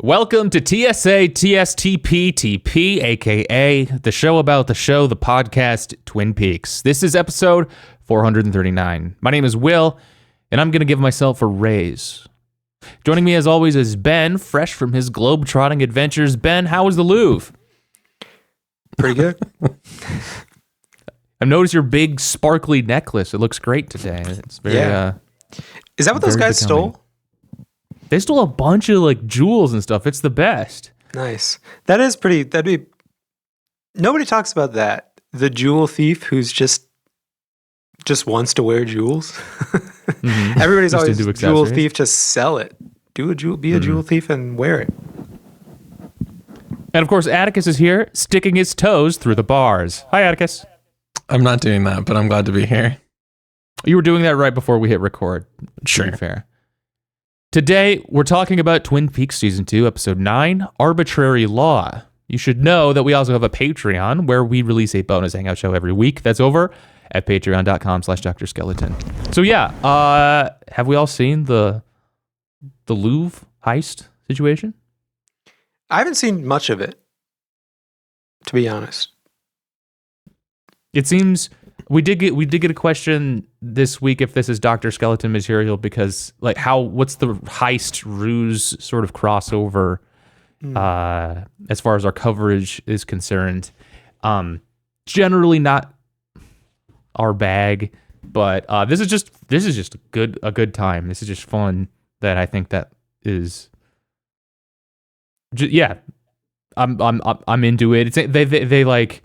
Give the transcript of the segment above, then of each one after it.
Welcome to TSATSTP TP, aka the show about the show, the podcast Twin Peaks. This is episode 439. My name is Will, and I'm going to give myself a raise. Joining me as always is Ben, fresh from his globe-trotting adventures. Ben, how was the Louvre? Pretty good. I've noticed your big sparkly necklace. It looks great today. It's very, Is that what those guys becoming. stole? They stole a bunch of like jewels and stuff. It's the best. Nice. That is pretty. Nobody talks about that. The jewel thief who's just wants to wear jewels. Mm-hmm. Everybody's Just always into jewel accessories. thief to sell it. Be a jewel thief and wear it. And of course, Atticus is here, sticking his toes through the bars. Hi, Atticus. I'm not doing that, but I'm glad to be here. You were doing that right before we hit record. Sure. To be fair. Today, we're talking about Twin Peaks Season 2, Episode 9, Arbitrary Law. You should know that we also have a Patreon where we release a bonus hangout show every week. That's over at patreon.com/Dr. Skeleton. So yeah, have we all seen the Louvre heist situation? I haven't seen much of it, to be honest. It seems we did get a question this week if this is Dr. Skeleton material because like what's the heist ruse sort of crossover as far as our coverage is concerned. Generally not our bag, but this is just a good time. This is just fun that I think that is I'm into it. It's they like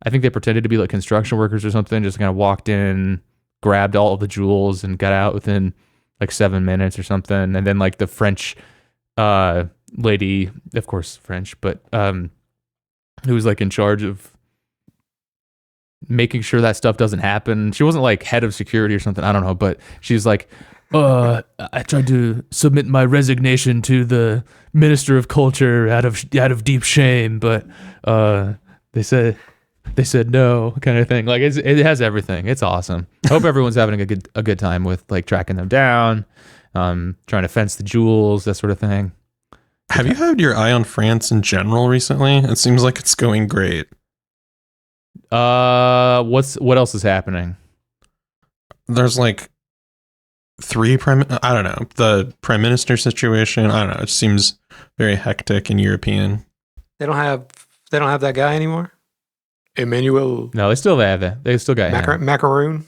I think they pretended to be like construction workers or something, just kind of walked in, grabbed all of the jewels and got out within like 7 minutes or something. And then like the French lady, of course French, but who was like in charge of making sure that stuff doesn't happen. She wasn't like head of security or something, I don't know, but she's like, I tried to submit my resignation to the Minister of Culture out of deep shame, but they said no, kind of thing. Like it has everything. It's awesome. I hope everyone's having a good time with like tracking them down, trying to fence the jewels, that sort of thing. Have you had your eye on France in general recently? It seems like it's going great. What else is happening? There's like the prime minister situation. I don't know. It seems very hectic and European. They don't have that guy anymore. Emmanuel. No, they still have that. They still got him. Macaroon.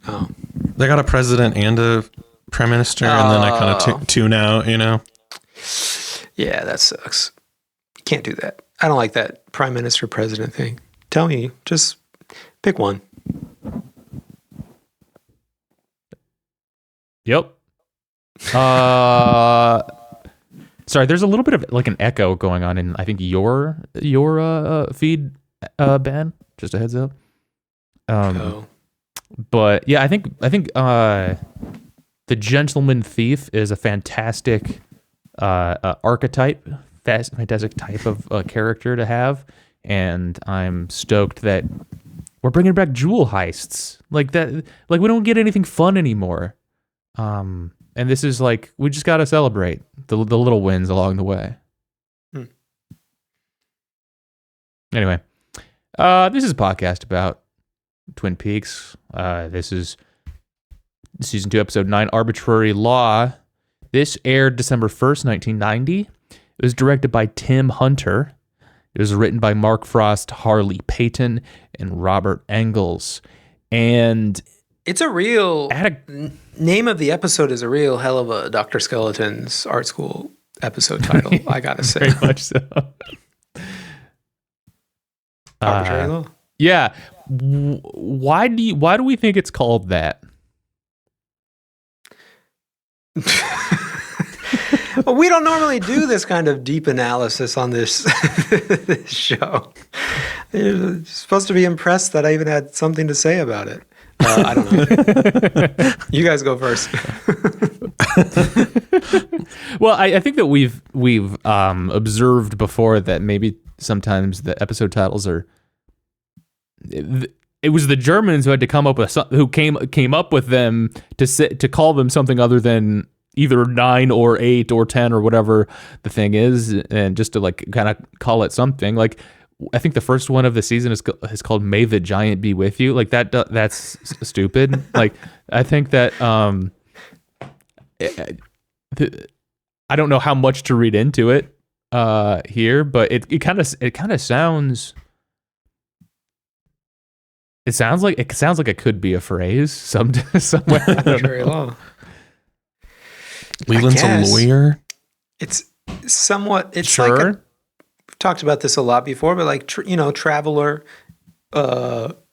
Oh, They got a president and a prime minister, and then I kind of tune out. You know. Yeah, that sucks. You can't do that. I don't like that prime minister president thing. Tell me, just pick one. Yep. Sorry, there's a little bit of like an echo going on in I think your feed, Ben. Just a heads up. But yeah, I think the gentleman thief is a fantastic archetype, fantastic type of character to have, and I'm stoked that we're bringing back jewel heists like that. Like we don't get anything fun anymore. And this is like, we just got to celebrate the little wins along the way. Anyway, this is a podcast about Twin Peaks. This is season 2, episode 9, Arbitrary Law. This aired December 1st, 1990. It was directed by Tim Hunter. It was written by Mark Frost, Harley Payton, and Robert Engels. And it's a real name of the episode is a real hell of a Dr. Skeleton's art school episode title. I gotta say, very much so. Arbitrary Law. Yeah. Why do we think it's called that? Well, we don't normally do this kind of deep analysis on this, this show. You're supposed to be impressed that I even had something to say about it. I don't know. You guys go first. Well, I think that we've observed before that maybe sometimes the episode titles are. It was the Germans who had to come up with who came up with them to call them something other than either 9 or 8 or 10 or whatever the thing is, and just to like kind of call it something. Like I think the first one of the season is called "May the Giant Be With You." Like that's stupid. Like I think that I don't know how much to read into it here, but it kind of sounds. It sounds like it could be a phrase somewhere. Arbitrary law. Leland's a lawyer. It's somewhat. It's sure. like we've talked about this a lot before, but like traveler,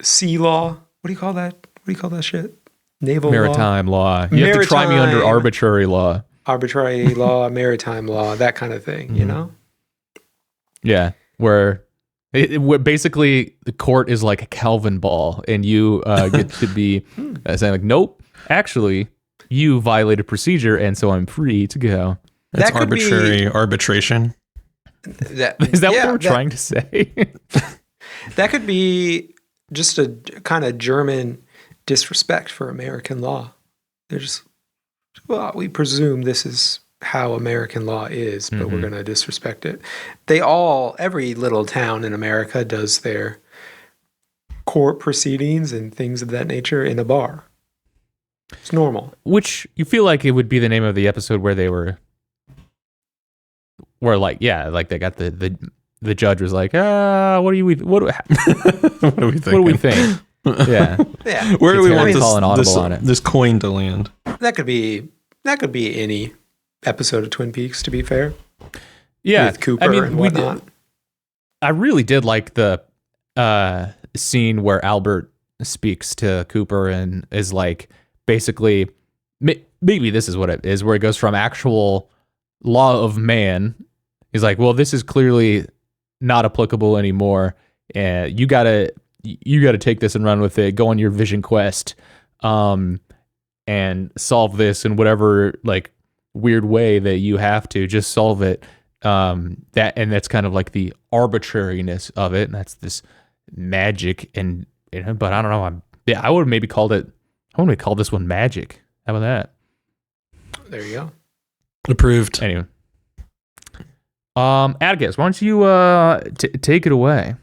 sea law. What do you call that? What do you call that shit? Naval maritime law. You have to try me under arbitrary law. Arbitrary law, maritime law, that kind of thing. You know. Yeah, where basically the court is like a Calvin ball, and you get to be saying like, nope, actually, you violated procedure, and so I'm free to go. That's arbitrary arbitration. Is that what they were trying to say? That could be just a kind of German disrespect for American law. They're just, well, we presume this is how American law is, but we're going to disrespect it. Every little town in America does their court proceedings and things of that nature in a bar. It's normal. Which you feel like it would be the name of the episode where they were like they got the judge was like, what do we think? Yeah. Where do we want this coin to land? That could be any episode of Twin Peaks, to be fair. Yeah. With Cooper and whatnot. I really did like the scene where Albert speaks to Cooper and is like, basically, maybe this is what it is, where it goes from actual law of man. He's like, well, this is clearly not applicable anymore. And you gotta take this and run with it. Go on your vision quest, and solve this in whatever like weird way that you have to. Just solve it. That's kind of like the arbitrariness of it. And that's this magic. But I don't know. I would have maybe called it. I want to call this one magic. How about that? There you go. Approved. Anyway. Atticus, why don't you take it away?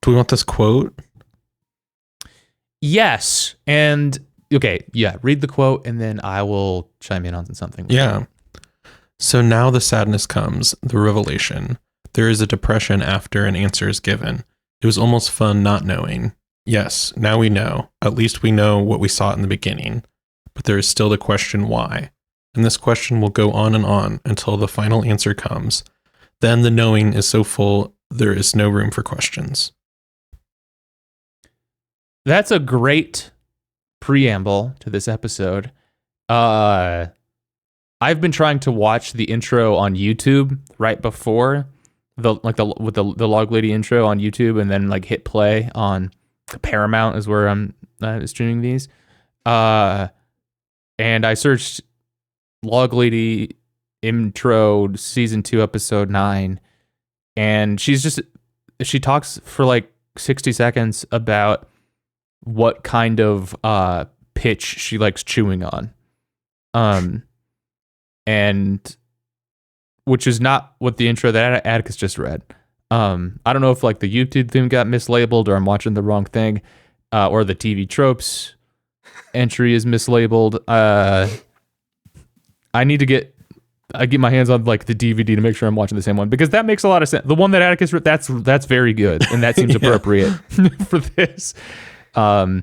Do we want this quote? Yes. And okay, yeah, read the quote and then I will chime in on something. Yeah. So now the sadness comes, the revelation. There is a depression after an answer is given. It was almost fun not knowing. Yes, now we know. At least we know what we saw in the beginning. But there is still the question why. And this question will go on and on until the final answer comes. Then the knowing is so full, there is no room for questions. That's a great preamble to this episode. I've been trying to watch the intro on YouTube right before the Log Lady intro on YouTube, and then like hit play on Paramount is where I'm streaming these. And I searched Log Lady intro season 2 episode 9, and she talks for like 60 seconds about what kind of pitch she likes chewing on, and which is not what the intro that Atticus just read. I don't know if like the YouTube thing got mislabeled, or I'm watching the wrong thing, or the TV tropes entry is mislabeled. I need to get my hands on like the DVD to make sure I'm watching the same one, because that makes a lot of sense. The one that Atticus read, that's very good, and that seems appropriate for this. I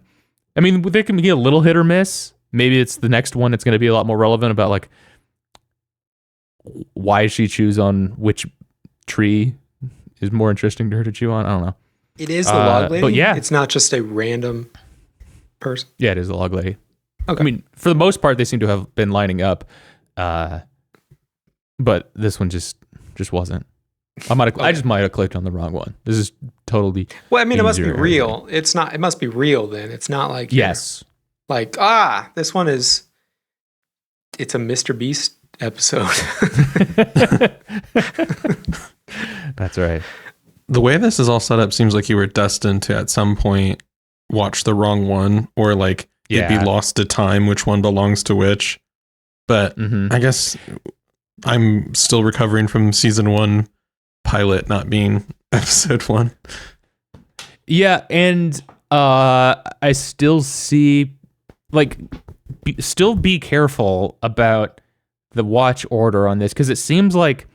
mean, there can be a little hit or miss. Maybe it's the next one. It's going to be a lot more relevant about like why she chews on which tree is more interesting to her to chew on. I don't know. It is the Log Lady. But yeah, it's not just a random person. Yeah, it is the Log Lady. Okay. I mean, for the most part, they seem to have been lining up, but this one just wasn't. I just might have clicked on the wrong one. This is totally. Well, I mean, it must be real. It's not. It must be real then. It's not like yes. Like this one is. It's a Mr. Beast episode. That's right. The way this is all set up seems like you were destined to at some point watch the wrong one, or like it'd be lost to time which one belongs to which. But I guess I'm still recovering from season 1 pilot not being episode 1. Yeah, and I still see, like, still be careful about the watch order on this, because it seems like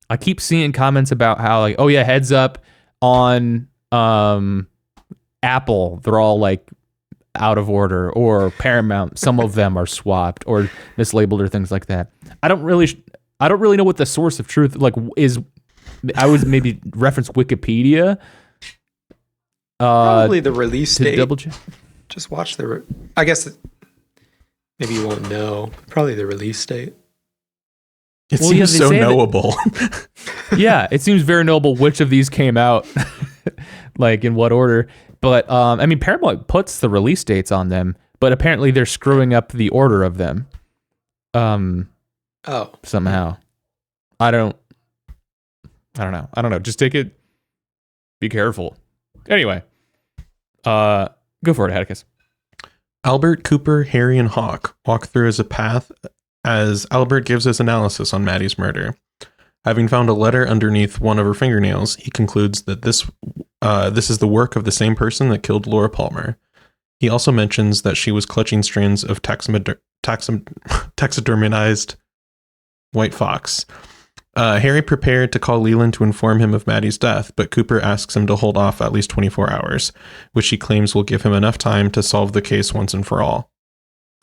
I keep seeing comments about how, like, oh yeah, heads up on Apple, they're all like out of order, or Paramount, some of them are swapped or mislabeled or things like that. I don't really know what the source of truth like is. I would maybe reference Wikipedia. Probably the release to date. double check. Just watch I guess maybe you won't know. Probably the release date. It seems so knowable. Yeah, it seems very knowable which of these came out, like in what order. But I mean, Paramount puts the release dates on them, but apparently they're screwing up the order of them. Somehow, I don't know. Just take it. Be careful. Anyway, go for it, Atticus. Albert, Cooper, Harry, and Hawk walk through as a path as Albert gives his analysis on Maddie's murder. Having found a letter underneath one of her fingernails, he concludes that this is the work of the same person that killed Laura Palmer. He also mentions that she was clutching strands of taxidermized white fox. Harry prepared to call Leland to inform him of Maddie's death, but Cooper asks him to hold off at least 24 hours, which he claims will give him enough time to solve the case once and for all.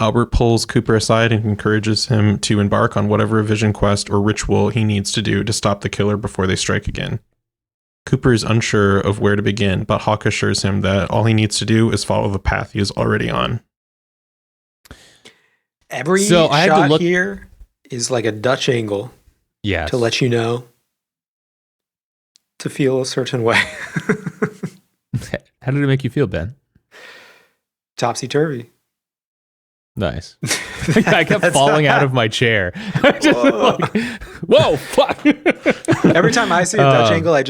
Albert pulls Cooper aside and encourages him to embark on whatever revision quest or ritual he needs to do to stop the killer before they strike again. Cooper is unsure of where to begin, but Hawk assures him that all he needs to do is follow the path he is already on. Every shot here is like a Dutch angle. Yeah. To let you know to feel a certain way. How did it make you feel, Ben? Topsy-turvy. Nice. I kept falling out of my chair. Whoa. Whoa, fuck. Every time I see a Dutch angle, I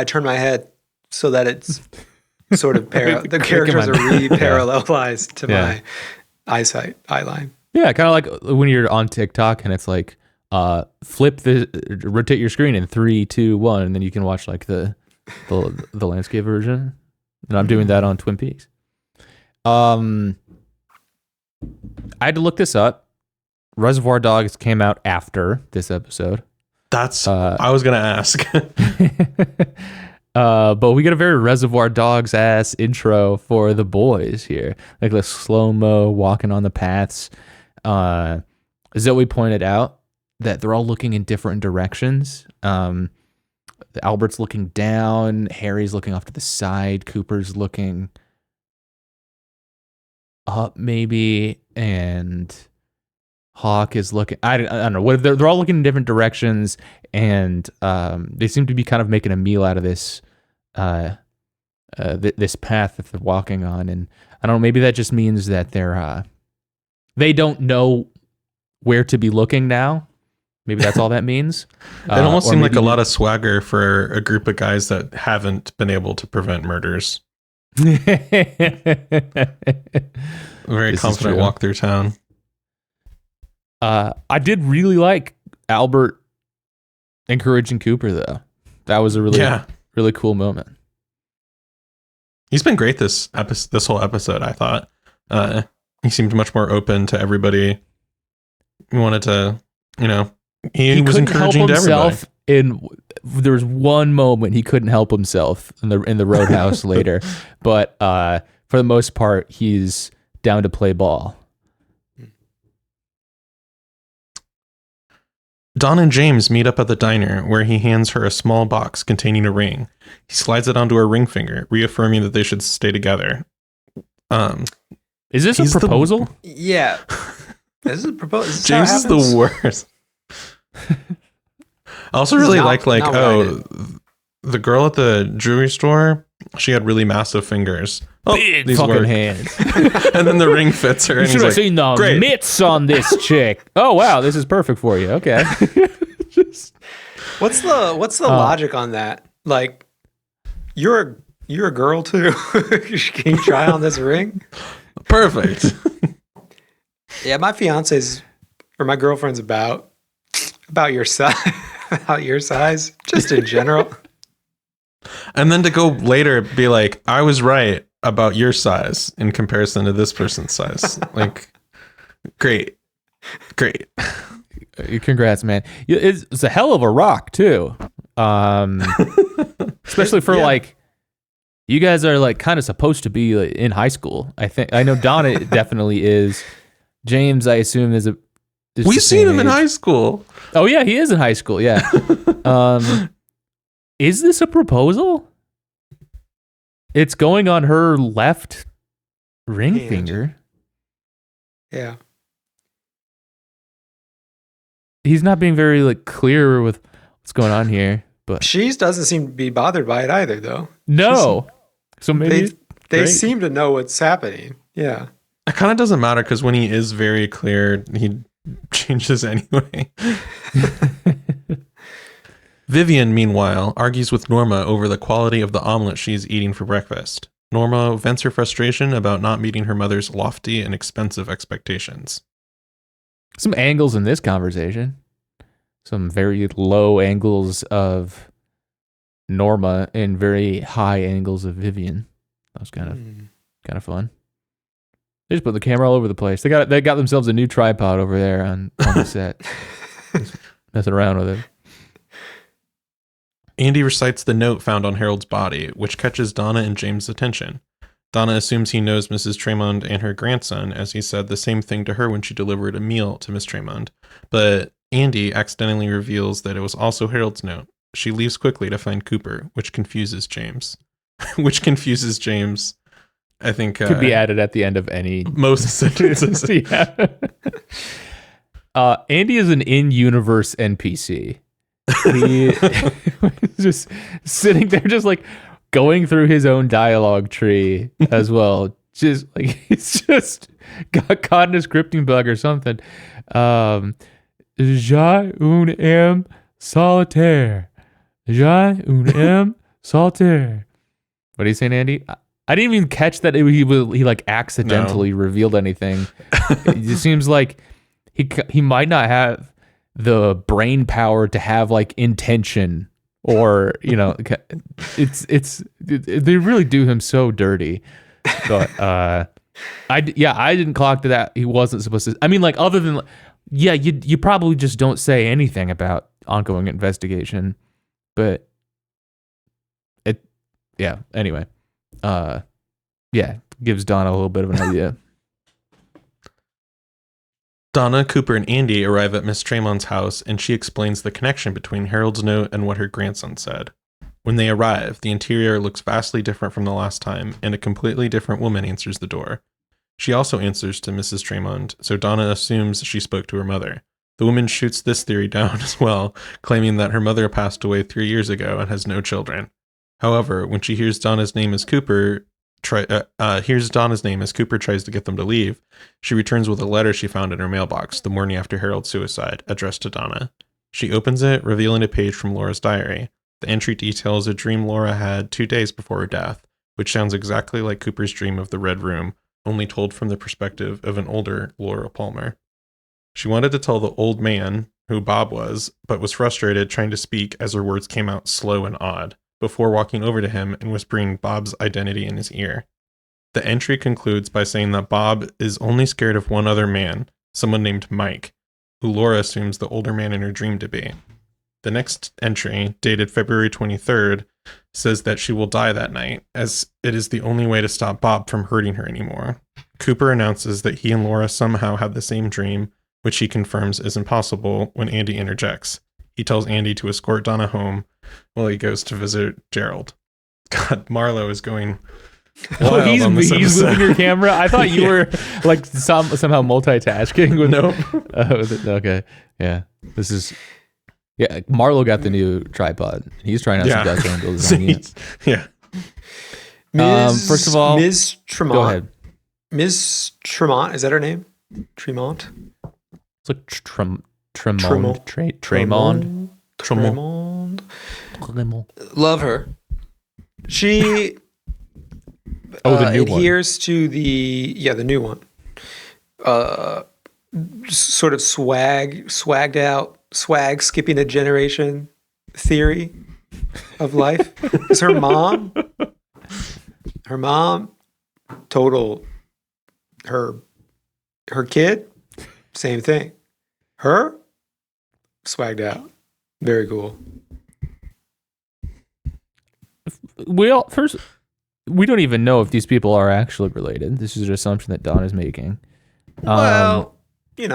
turn my head so that it's sort of the characters are re-parallelized to my eye line. Yeah, kind of like when you're on TikTok and it's like, rotate your screen in 3, 2, 1, and then you can watch like the landscape version. And I'm doing that on Twin Peaks. I had to look this up. Reservoir Dogs came out after this episode. That's I was gonna ask. But we get a very Reservoir Dogs ass intro for the boys here, like the slow-mo walking on the paths. Zoe pointed out that they're all looking in different directions. Albert's looking down, Harry's looking off to the side, Cooper's looking up maybe, and Hawk is looking, I don't know, they're all looking in different directions, and they seem to be kind of making a meal out of this this path that they're walking on. And I don't know, maybe that just means that they don't know where to be looking now. Maybe that's all that means. It almost seemed like a lot of swagger for a group of guys that haven't been able to prevent murders. Very confident walk through town. I did really like Albert encouraging Cooper, though. That was a really cool moment. He's been great this whole episode, I thought. He seemed much more open to everybody. He wanted to, he was encouraging to everybody. There was one moment he couldn't help himself in the roadhouse later, but for the most part, he's down to play ball. Dawn and James meet up at the diner, where he hands her a small box containing a ring. He slides it onto her ring finger, reaffirming that they should stay together. Is this a proposal? Yeah. This is a proposal. James is the worst. I also really like the girl at the jewelry store. She had really massive fingers. Big fucking hands. And then the ring fits her. You should have seen the mitts on this chick. Oh wow, this is perfect for you. Okay. What's the logic on that? Like, you're a girl too. Can you try on this ring? Perfect. Yeah, my fiance's or my girlfriend's about your size, about your size, just in general. And then to go later be like, I was right about your size in comparison to this person's size. Like, great. Congrats, man. It's a hell of a rock too. Especially for like, you guys are like kind of supposed to be like, in high school. I know Donna definitely is. James, I assume is We've seen him in high school. Oh yeah, he is in high school. Yeah. Is this a proposal? It's going on her left ring finger. Yeah. He's not being very like clear with what's going on here, but she doesn't seem to be bothered by it either, though. No. So maybe they seem to know what's happening. Yeah. It kind of doesn't matter because when he is very clear, he changes anyway. Vivian, meanwhile, argues with Norma over the quality of the omelet she's eating for breakfast. Norma vents her frustration about not meeting her mother's lofty and expensive expectations. Some angles in this conversation. Some very low angles of Norma and very high angles of Vivian. That was kind of fun. They just put the camera all over the place. They got themselves a new tripod over there on the set. Just messing around with it. Andy recites the note found on Harold's body, which catches Donna and James' attention. Donna assumes he knows Mrs. Tremond and her grandson, as he said the same thing to her when she delivered a meal to Miss Tremond. But Andy accidentally reveals that it was also Harold's note. She leaves quickly to find Cooper, which confuses James. I think could be added at the end of any most sentences. Yeah. Andy is an in-universe NPC. He just sitting there, just like going through his own dialogue tree as well. Just like he's just got caught in a scripting bug or something. Je un am solitaire. Je un am solitaire. What are you saying, Andy? I didn't even catch that he like accidentally revealed anything. It seems like he might not have the brain power to have like intention, or they really do him so dirty. But I didn't clock to that. He wasn't supposed to. I mean, like, other than you probably just don't say anything about ongoing investigation, but anyway, gives Donna a little bit of an idea. Donna, Cooper, and Andy arrive at Miss Tremond's house, and she explains the connection between Harold's note and what her grandson said. When they arrive, the interior looks vastly different from the last time, and a completely different woman answers the door. She also answers to Mrs. Tremond, so Donna assumes she spoke to her mother. The woman shoots this theory down as well, claiming that her mother passed away 3 years ago and has no children. However, when she hears Donna's name as Cooper tries to get them to leave, she returns with a letter she found in her mailbox the morning after Harold's suicide, addressed to Donna. She opens it, revealing a page from Laura's diary. The entry details a dream Laura had 2 days before her death, which sounds exactly like Cooper's dream of the Red Room, only told from the perspective of an older Laura Palmer. She wanted to tell the old man who Bob was, but was frustrated trying to speak as her words came out slow and odd, before walking over to him and whispering Bob's identity in his ear. The entry concludes by saying that Bob is only scared of one other man, someone named Mike, who Laura assumes the older man in her dream to be. The next entry, dated February 23rd, says that she will die that night, as it is the only way to stop Bob from hurting her anymore. Cooper announces that he and Laura somehow had the same dream, which he confirms is impossible when Andy interjects. He tells Andy to escort Donna home while he goes to visit Gerald. God, Marlo is going wild he's on this episode. moving your camera. I thought you were like somehow multitasking with okay. Yeah. This is Marlo got the new tripod. He's trying out some Dutch angles. Yeah. First of all, Ms. Tremont. Go ahead. Ms. Tremont, is that her name? Tremont? It's like Tremond. Love her. She the new one. adheres to the new one. sort of swagged out, skipping a generation theory of life. Is her mom total, her kid, same thing. Her swagged out. Very cool. We don't even know if these people are actually related. This is an assumption that Don is making. Well, we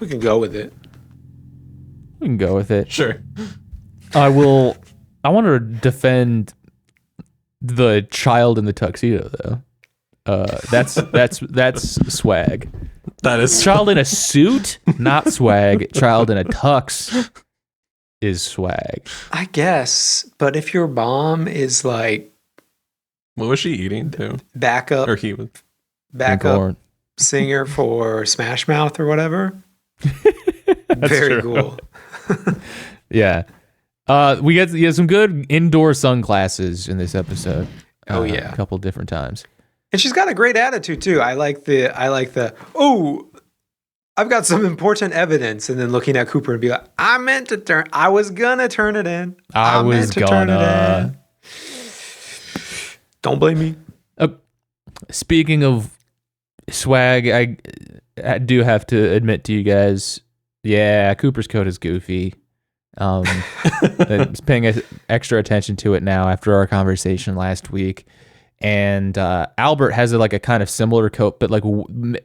can go with it. We can go with it. Sure. I want to defend the child in the tuxedo, though. That's swag. That is Child in a suit, not swag. Child in a tux is swag. I guess, but if your mom is like, what was she eating too? Backup Or he was. Singer for Smash Mouth or whatever. Very cool. Yeah. We get some good indoor sunglasses in this episode. Oh yeah. A couple different times. And she's got a great attitude too. I like the I've got some important evidence, and then looking at Cooper and be like, I was gonna turn it in. Turn it in. Don't blame me. Speaking of swag, I do have to admit to you guys, yeah, Cooper's coat is goofy. Just paying extra attention to it now after our conversation last week. And Albert has a kind of similar coat, but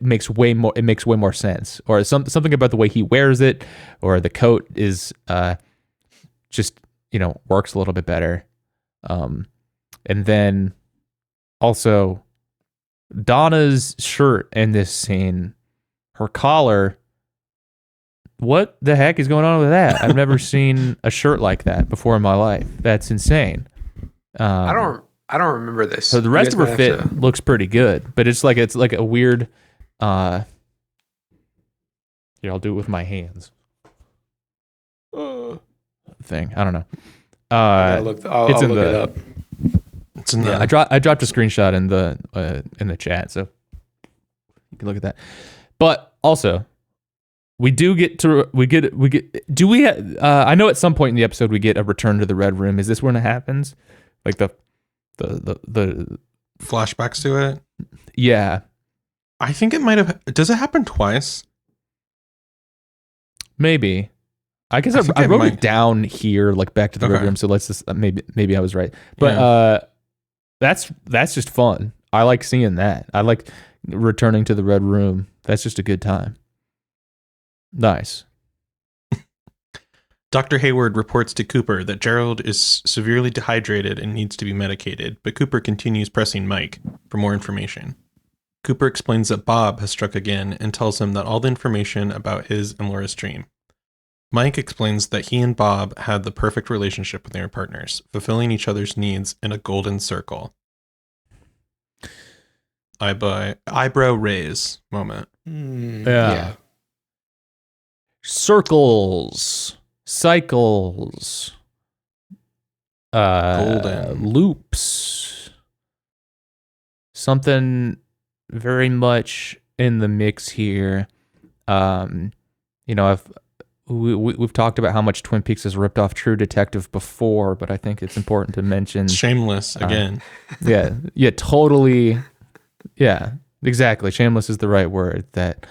makes way more sense, or something about the way he wears it, or the coat is just works a little bit better. And then also Donna's shirt in this scene, her collar. What the heck is going on with that? I've never seen a shirt like that before in my life. That's insane. I don't remember this. So the rest of her fit looks pretty good, but it's like a weird. Here, I'll do it with my hands. Thing. I don't know. I'll look it up. It's in the. I dropped a screenshot in the chat, so you can look at that. But also, we get. Do we? I know at some point in the episode we get a return to the Red Room. Is this when it happens? Like the flashbacks to it. Yeah, I think it might have. Does it happen twice? Maybe. I guess I wrote it down here, like back to the Red Room. So let's just maybe I was right, but that's just fun. I like seeing that. I like returning to the Red Room. That's just a good time. Nice. Dr. Hayward reports to Cooper that Gerald is severely dehydrated and needs to be medicated, but Cooper continues pressing Mike for more information. Cooper explains that Bob has struck again and tells him that all the information about his and Laura's dream. Mike explains that he and Bob had the perfect relationship when they were partners, fulfilling each other's needs in a golden circle. Eyebrow raise moment. Yeah. Circles. Cycles, golden loops, something very much in the mix here. We've talked about how much Twin Peaks has ripped off True Detective before, but I think it's important to mention Shameless again. Yeah, totally. Yeah, exactly. Shameless is the right word. That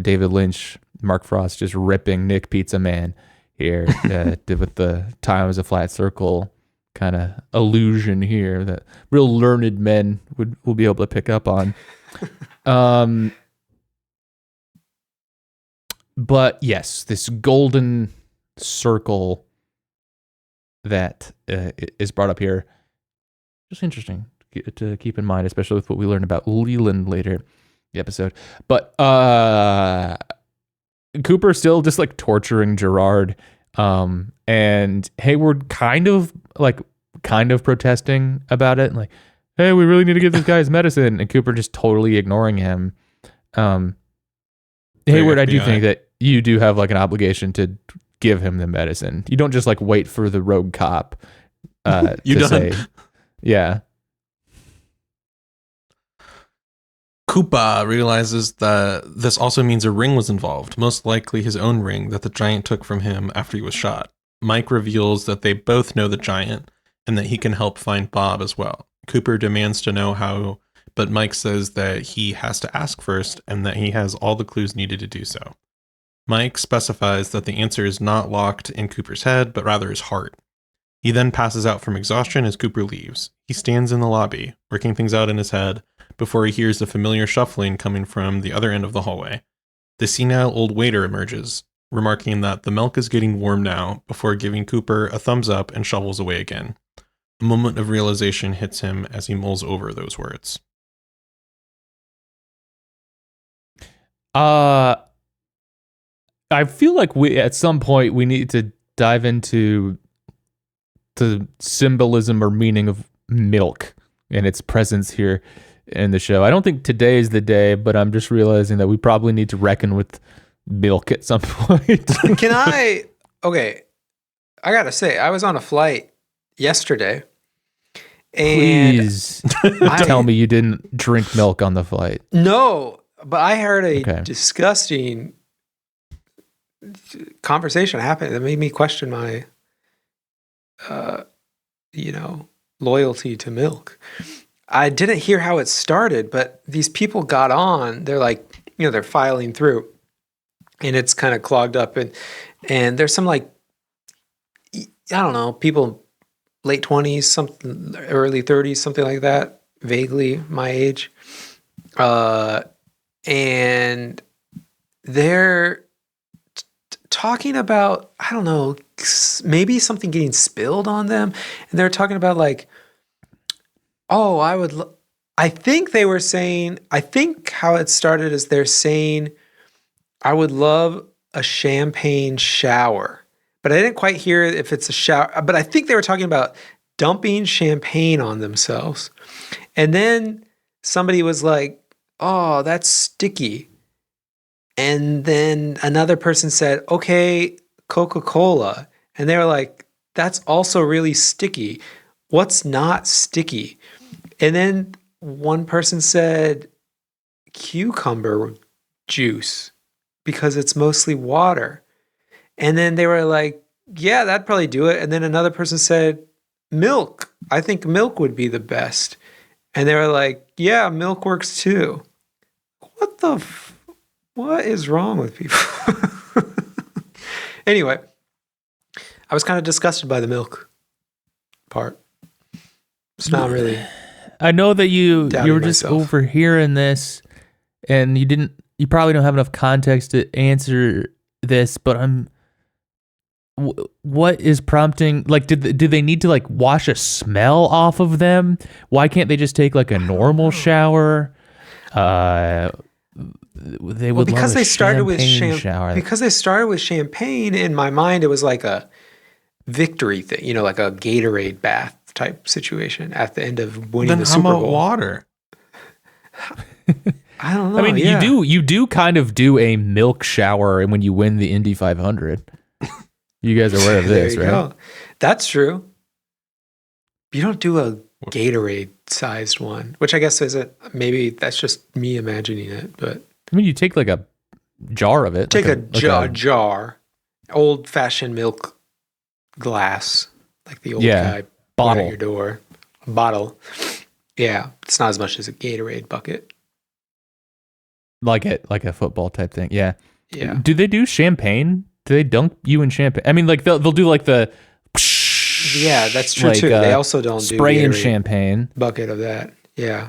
David Lynch, Mark Frost just ripping Nick Pizza Man here with the time as a flat circle kind of illusion here that real learned men will be able to pick up on. But yes, this golden circle that is brought up here, just interesting to keep in mind, especially with what we learn about Leland later in the episode. But Cooper still just torturing Gerard, and Hayward kind of protesting about it, like, hey, we really need to give this guy his medicine, and Cooper just totally ignoring him. Hayward, I do think that you do have an obligation to give him the medicine. You don't just wait for the rogue cop you to done? say, yeah. Koopa realizes that this also means a ring was involved, most likely his own ring that the giant took from him after he was shot. Mike reveals that they both know the giant and that he can help find Bob as well. Cooper demands to know how, but Mike says that he has to ask first and that he has all the clues needed to do so. Mike specifies that the answer is not locked in Cooper's head, but rather his heart. He then passes out from exhaustion as Cooper leaves. He stands in the lobby, working things out in his head, before he hears the familiar shuffling coming from the other end of the hallway. The senile old waiter emerges, remarking that the milk is getting warm now, before giving Cooper a thumbs up and shovels away again. A moment of realization hits him as he mulls over those words. I feel like at some point we need to dive into the symbolism or meaning of milk and its presence here in the show. I don't think today is the day, but I'm just realizing that we probably need to reckon with milk at some point. Okay, I gotta say, I was on a flight yesterday. And Please tell me you didn't drink milk on the flight. No, but I heard a disgusting conversation happen that made me question my, loyalty to milk. I didn't hear how it started, but these people got on. They're like, they're filing through, and it's kind of clogged up, and there's some like, I don't know, people late 20s, something early 30s, something like that, vaguely my age, and they're talking about, I don't know, maybe something getting spilled on them, and they're talking about like, oh, I think they were saying, I think how it started is they're saying, I would love a champagne shower. But I didn't quite hear if it's a shower. But I think they were talking about dumping champagne on themselves. And then somebody was like, oh, that's sticky. And then another person said, okay, Coca-Cola. And they were like, that's also really sticky. What's not sticky? And then one person said cucumber juice because it's mostly water. And then they were like, yeah, that'd probably do it. And then another person said milk. I think milk would be the best. And they were like, yeah, milk works too. What is wrong with people? Anyway, I was kind of disgusted by the milk part. It's not really. I know that you were just myself. overhearing this, and you probably don't have enough context to answer this, but what is prompting, like, do they need to like wash a smell off of them? Why can't they just take like a normal shower? They would because love they a started with shower. Because they started with champagne. In my mind, it was like a victory thing, like a Gatorade bath type situation at the end of winning the Super Bowl. Then how about water? I don't know. I mean, you do kind of do a milk shower when you win the Indy 500. You guys are aware of this, there you right? go. That's true. You don't do a Gatorade-sized one, which I guess isn't. Maybe that's just me imagining it, but I mean, you take like a jar of it. take like a jar, old-fashioned milk glass, like the old guy bottle at your door, a bottle. Yeah, it's not as much as a Gatorade bucket. like a football type thing. Yeah. Yeah. Do they do champagne? Do they dunk you in champagne? I mean, like they'll do like the. Yeah, that's true too. They also don't spray do in Gatorade champagne. bucket of that. Yeah.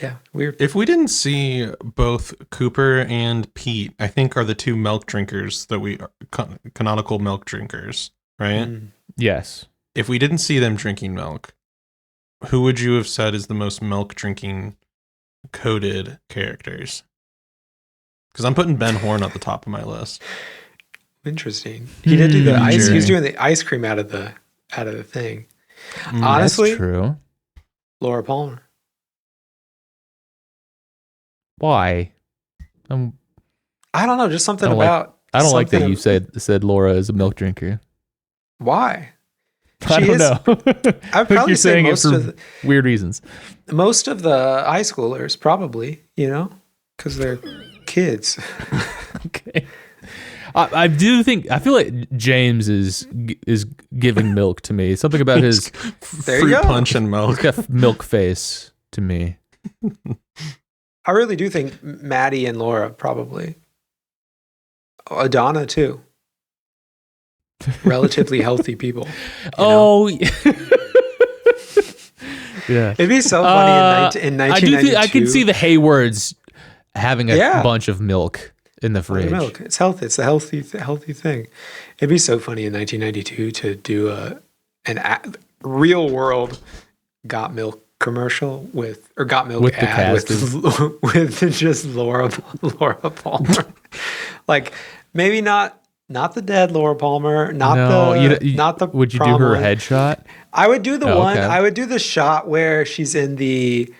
Yeah, weird. If we didn't see both Cooper and Pete, I think are the two milk drinkers that we are canonical milk drinkers, right? Yes. If we didn't see them drinking milk, who would you have said is the most milk drinking coded characters? Because I'm putting Ben Horn at the top of my list. Interesting. He did do the ice. Jerry. He was doing the ice cream out of the thing. Honestly, That's true. Laura Palmer. Why? I don't know. Just something I don't about. I don't like that something you said Laura is a milk drinker. Why? I don't know. I'd Think probably you're say saying it most for of weird reasons. most of the high schoolers probably, because they're kids. Okay. I do think I feel like James is giving milk to me. Something about his There you fruit go. punch and milk. he's got milk face to me. I really do think Maddie and Laura probably. Adana too. Relatively healthy people. Oh, yeah. It'd be so funny in I do 1992. think I can see the Haywards having a Yeah. bunch of milk in the fridge. Milk. It's healthy. It's a healthy thing. It'd be so funny in 1992 to do an real world Got Milk commercial Got Milk With the ad cast with just Laura Palmer. Like maybe not the dead Laura Palmer, not the Would you do prom her one. headshot? I would do the one. Okay. I would do the shot where she's in the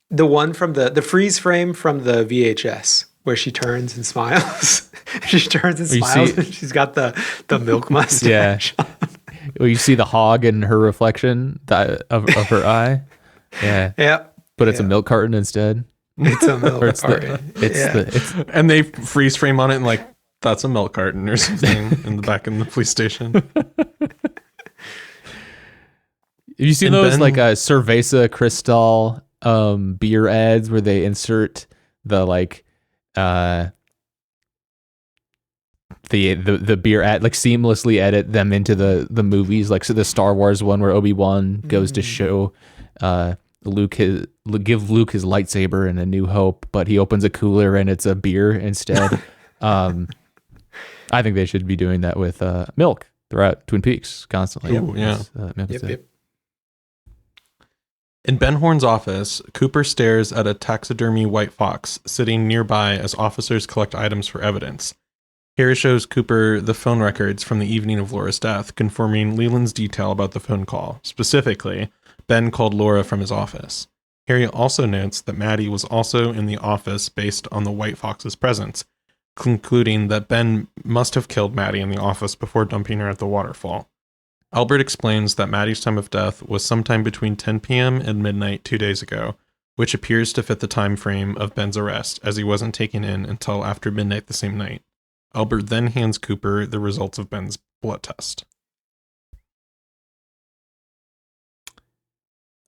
one from the freeze frame from the VHS where she turns and smiles. She turns and You smiles. see- And she's got the milk mustache. Yeah. Well, you see the hog in her reflection of her eye. Yeah, Yeah. but it's a milk carton instead. It's a milk Or it's carton. it's And they freeze frame on it and like, that's a milk carton or something in the back of the police station. Have you seen And those Ben- like Cerveza Cristal beer ads where they insert the like the beer ad, like seamlessly edit them into the movies, like so the Star Wars one where Obi-Wan goes to show give Luke his lightsaber in A New Hope, but he opens a cooler and it's a beer instead. I think they should be doing that with milk throughout Twin Peaks constantly. Ooh, yeah. Milk is Yep. In Ben Horn's office, Cooper stares at a taxidermy white fox sitting nearby as officers collect items for evidence. Harry shows Cooper the phone records from the evening of Laura's death, confirming Leland's detail about the phone call. Specifically, Ben called Laura from his office. Harry also notes that Maddie was also in the office based on the white fox's presence, concluding that Ben must have killed Maddie in the office before dumping her at the waterfall. Albert explains that Maddie's time of death was sometime between 10 p.m. and midnight 2 days ago, which appears to fit the time frame of Ben's arrest, as he wasn't taken in until after midnight the same night. Albert then hands Cooper the results of Ben's blood test.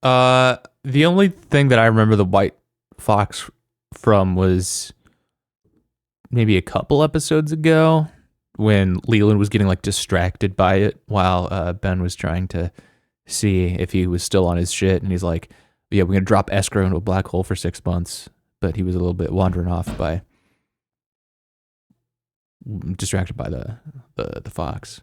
The only thing that I remember the white fox from was maybe a couple episodes ago when Leland was getting like distracted by it while Ben was trying to see if he was still on his shit, and he's like, yeah, we're gonna drop escrow into a black hole for 6 months, but he was a little bit wandering off by distracted by the fox.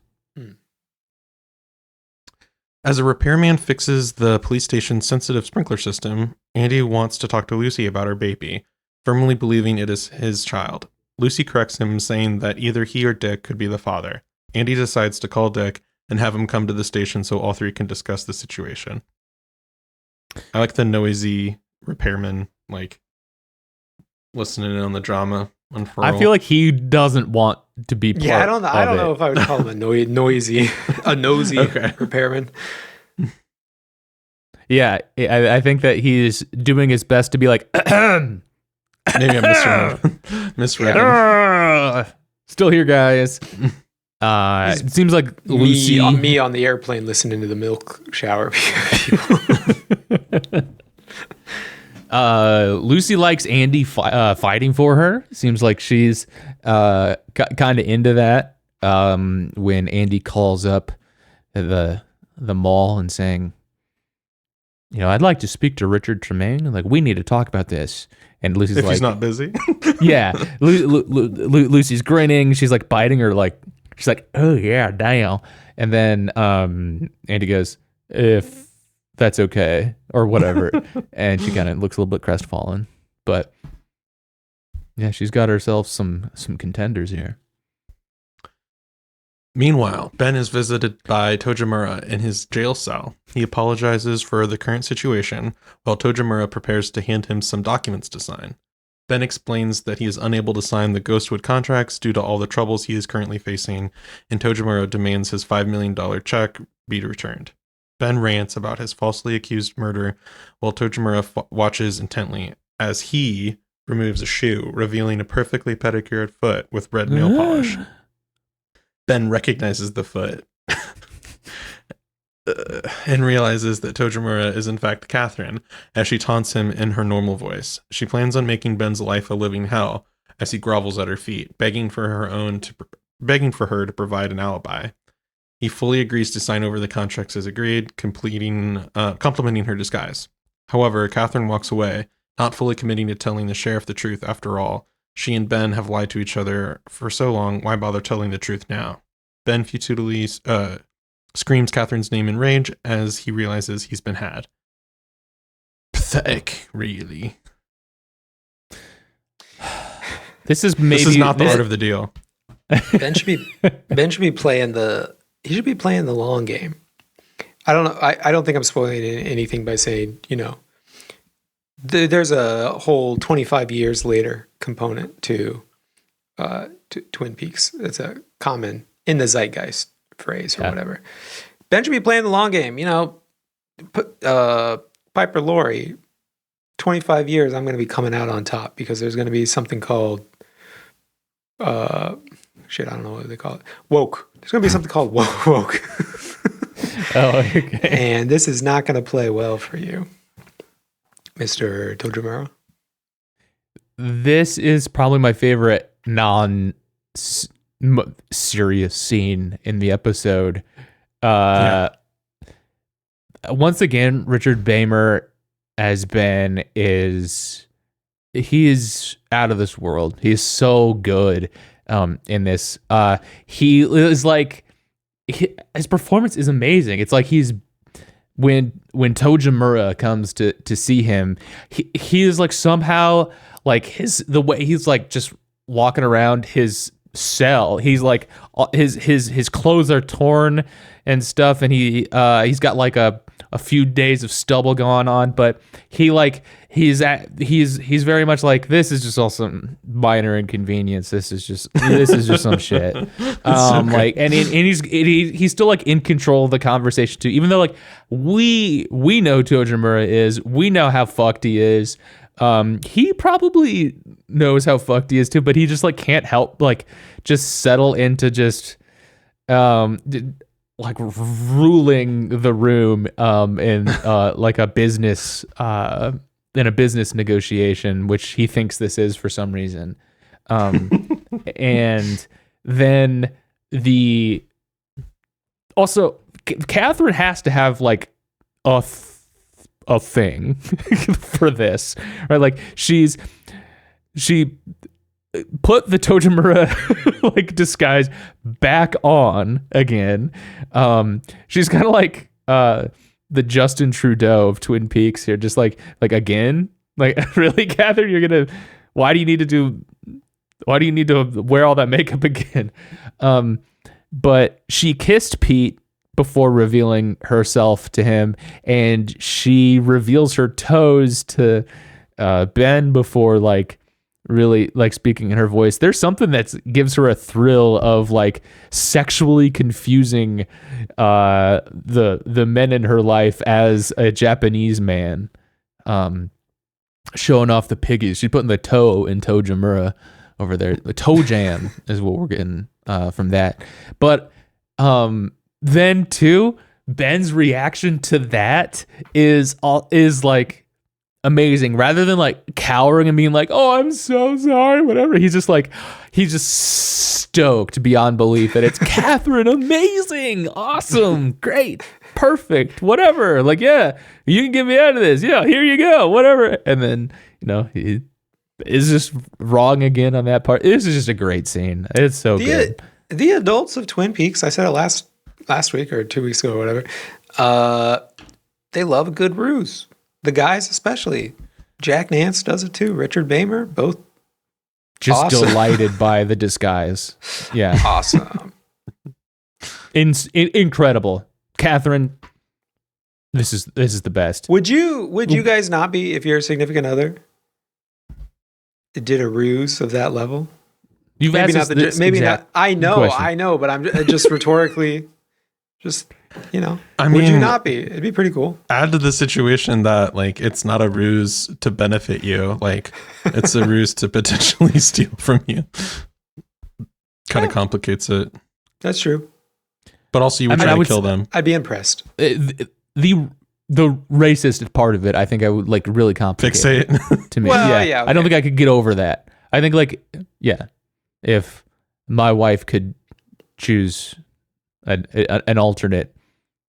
As a repairman fixes the police station's sensitive sprinkler system, Andy wants to talk to Lucy about her baby, firmly believing it is his child. Lucy corrects him, saying that either he or Dick could be the father. Andy decides to call Dick and have him come to the station so all three can discuss the situation. I like the noisy repairman, like, listening in on the drama unfurl. I feel like he doesn't want to be part Yeah, I don't of know it. if I would call him a nosy Okay. repairman. Yeah, I think that he's doing his best to be like, Maybe I misread him. still here, guys. It seems like Lucy. Me on the airplane listening to the milk shower people. Lucy likes Andy fighting for her. Seems like she's kind of into that. When Andy calls up the mall and saying, I'd like to speak to Richard Tremaine. Like, we need to talk about this. And Lucy's If like, he's not busy. yeah. Lucy's grinning. She's like biting her. Like, she's like, oh yeah, damn. And then Andy goes, if that's okay or whatever. And she kind of looks a little bit crestfallen. But yeah, she's got herself some contenders here. Meanwhile, Ben is visited by Tojimura in his jail cell. He apologizes for the current situation, while Tojimura prepares to hand him some documents to sign. Ben explains that he is unable to sign the Ghostwood contracts due to all the troubles he is currently facing, and Tojimura demands his $5 million check be returned. Ben rants about his falsely accused murder while Tojimura watches intently as he removes a shoe, revealing a perfectly pedicured foot with red nail polish. Ben recognizes the foot and realizes that Tojimura is in fact Catherine as she taunts him in her normal voice. She plans on making Ben's life a living hell as he grovels at her feet, begging for her to provide an alibi. He fully agrees to sign over the contracts as agreed, complimenting her disguise. However, Catherine walks away, not fully committing to telling the sheriff the truth after all. She and Ben have lied to each other for so long, why bother telling the truth now? Ben futilely screams Catherine's name in rage as he realizes he's been had. Pathetic, really. This is not the art of the deal. Ben should be playing the long game. I don't know. I don't think I'm spoiling anything by saying, there's a whole 25 years later component to Twin Peaks. It's a common in the zeitgeist phrase or whatever. Ben should be playing the long game. Piper Laurie, 25 years, I'm going to be coming out on top because there's going to be something called I don't know what they call it. Woke. There's going to be something called woke. Oh, okay. And this is not going to play well for you, Mr. Tojimura. This is probably my favorite non-serious scene in the episode. Once again, Richard Beymer as Ben he is out of this world. He is so good in this. He is like, his performance is amazing. It's like when Tojimura comes to see him, he is like somehow like the way he's like just walking around his cell. He's like his clothes are torn and stuff, and he's got like a few days of stubble going on, but he's very much like, this is just all some minor inconvenience. This is just some shit. Like, and he's still like in control of the conversation too, even though like we know Tojimura we know how fucked he is. He probably knows how fucked he is too, but he just like can't help like just settle into just like ruling the room in like a business in a business negotiation, which he thinks this is for some reason. And then Catherine has to have like a thing for this, right? Like she put the Tojimura like disguise back on again. She's kind of like the Justin Trudeau of Twin Peaks here, just like again, like really, Catherine, why do you need to wear all that makeup again? But she kissed Pete before revealing herself to him, and she reveals her toes to Ben before like really like speaking in her voice. There's something that gives her a thrill of like sexually confusing the men in her life as a Japanese man, showing off the piggies. She's putting the toe in Tojimura over there. The toe jam is what we're getting from that. But then too, Ben's reaction to that is like amazing. Rather than like cowering and being like, "Oh, I'm so sorry," whatever, he's just stoked beyond belief that it's Catherine. Amazing, awesome, great, perfect, whatever. Like, yeah, you can get me out of this. Yeah, here you go, whatever. And then he is just wrong again on that part. This is just a great scene. It's so good. The adults of Twin Peaks, I said it last week or 2 weeks ago or whatever, they love a good ruse. The guys especially. Jack Nance does it too. Richard Beymer, both just awesome. Delighted by the disguise. Yeah. Awesome. Incredible. Catherine, this is the best. Would you guys not be, if your significant other did a ruse of that level? You've maybe asked not. Maybe not. I know, but I'm just rhetorically. Just You know, I would you mean- not be? It'd be pretty cool. Add to the situation that like it's not a ruse to benefit you, like it's a ruse to potentially steal from you. Kind of complicates it. That's true. But also, you would I mean, try I to would kill them. I'd be impressed. The racist part of it, I think I would like really complicate Fixate. to me. Well, yeah, I don't okay. think I could get over that. I think like, yeah, if my wife could choose an alternate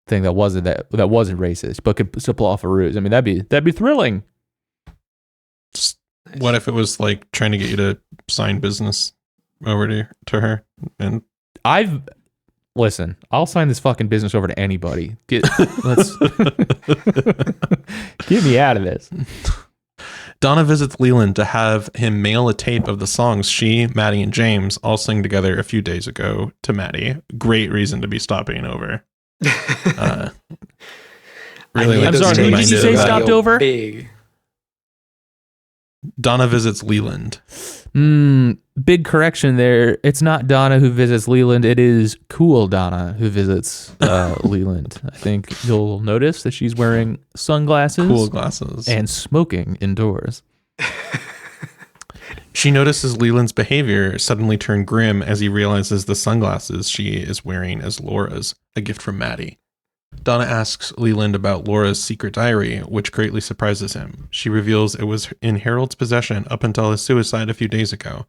thing that wasn't racist, but could still pull off a ruse. I mean, that'd be thrilling. Just, what if it was like trying to get you to sign business over to her? And Listen, I'll sign this fucking business over to anybody. Let's get me out of this. Donna visits Leland to have him mail a tape of the songs she, Maddie, and James all sang together a few days ago to Maddie. Great reason to be stopping over. Really, I'm sorry, who did you say stopped over? Big. Donna visits Leland. Big correction there. It's not Donna who visits Leland. It is cool Donna who visits Leland. I think you'll notice that she's wearing sunglasses, Cool glasses, and smoking indoors. She notices Leland's behavior suddenly turn grim as he realizes the sunglasses she is wearing as Laura's, a gift from Maddie. Donna asks Leland about Laura's secret diary, which greatly surprises him. She reveals it was in Harold's possession up until his suicide a few days ago,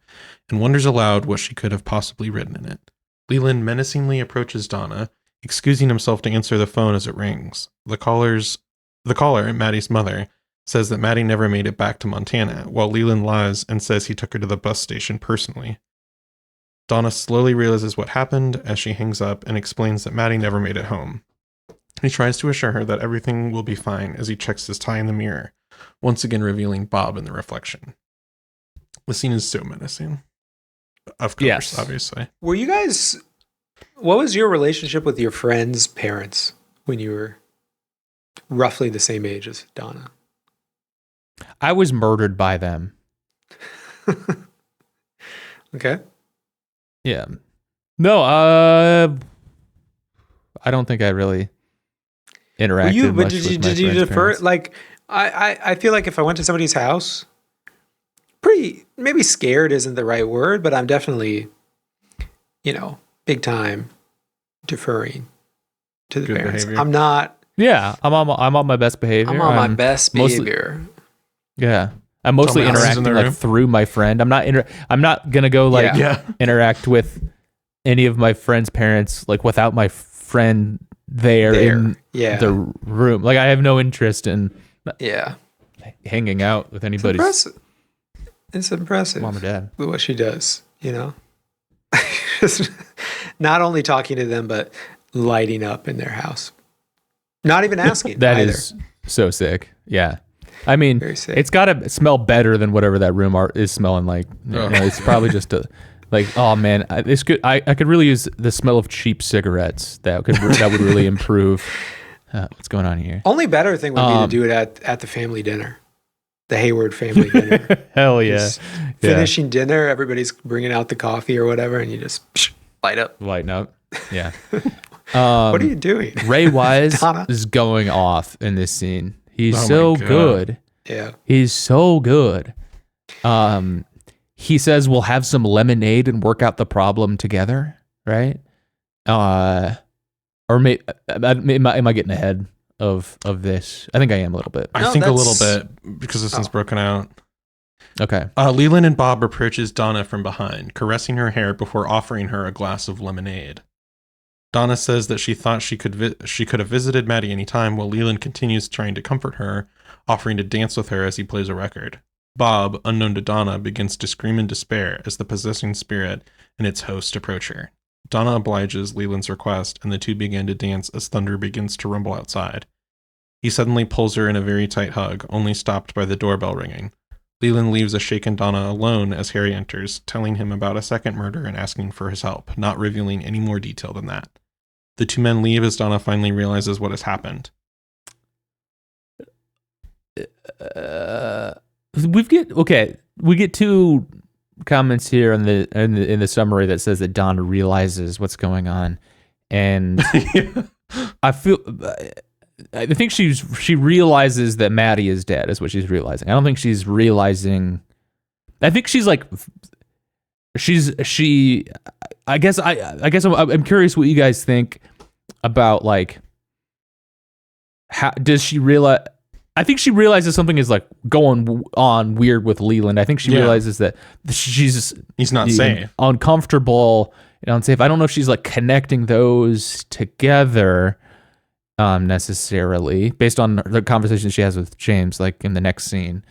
and wonders aloud what she could have possibly written in it. Leland menacingly approaches Donna, excusing himself to answer the phone as it rings. The caller, Maddie's mother, says that Maddie never made it back to Montana, while Leland lies and says he took her to the bus station personally. Donna slowly realizes what happened as she hangs up and explains that Maddie never made it home. He tries to assure her that everything will be fine as he checks his tie in the mirror, once again revealing Bob in the reflection. The scene is so menacing. Of course, Yes. obviously. Were you guys? What was your relationship with your friends' parents when you were roughly the same age as Donna? I was murdered by them. Okay. Yeah. No, I don't think I really interacted much with my did you friends' defer? parents. Like, I feel like if I went to somebody's house, pretty maybe scared isn't the right word, but I'm definitely, big time deferring to the Good parents. behavior. I'm not. Yeah, I'm on my best behavior. I'm on my best mostly- behavior. Yeah. I'm mostly Tell me how it's in interacting the like room. through my friend. I'm not gonna go like Yeah. interact with any of my friends' parents like without my friend there in Yeah. the room. Like I have no interest in Yeah. hanging out with It's anybody's impressive. It's impressive. mom or dad. What she does, Just not only talking to them, but lighting up in their house. Not even asking. That either. is so sick. Yeah. I mean, Very sick. it's got to smell better than whatever that room is smelling like. Oh. It's probably just oh man, it's good. I could really use the smell of cheap cigarettes. That would really improve. What's going on here? Only better thing would be to do it at the family dinner, the Hayward family dinner. Hell yeah. Just finishing dinner, everybody's bringing out the coffee or whatever, and you just light up. Lighten up. Yeah. What are you doing? Ray Wise Donna? is going off in this scene. He's Oh so my God. good. Yeah. He's so good. He says we'll have some lemonade and work out the problem together, right? Or am I getting ahead of this? I think I am a little bit. I No, think a that's- little bit because this one's broken out. Okay. Leland and Bob approaches Donna from behind, caressing her hair before offering her a glass of lemonade. Donna says that she thought she could have visited Maddie any time, while Leland continues trying to comfort her, offering to dance with her as he plays a record. Bob, unknown to Donna, begins to scream in despair as the possessing spirit and its host approach her. Donna obliges Leland's request, and the two begin to dance as thunder begins to rumble outside. He suddenly pulls her in a very tight hug, only stopped by the doorbell ringing. Leland leaves a shaken Donna alone as Harry enters, telling him about a second murder and asking for his help, not revealing any more detail than that. The two men leave as Donna finally realizes what has happened. We get two comments here in the summary that says that Donna realizes what's going on, and I think she realizes that Maddie is dead is what she's realizing. I don't think she's realizing. I think she's like, I guess I'm curious what you guys think about, like, how does she realize? I think she realizes something is like going on weird with Leland. I think she realizes that he's not safe, uncomfortable, and unsafe. I don't know if she's like connecting those together necessarily based on the conversation she has with James, like in the next scene.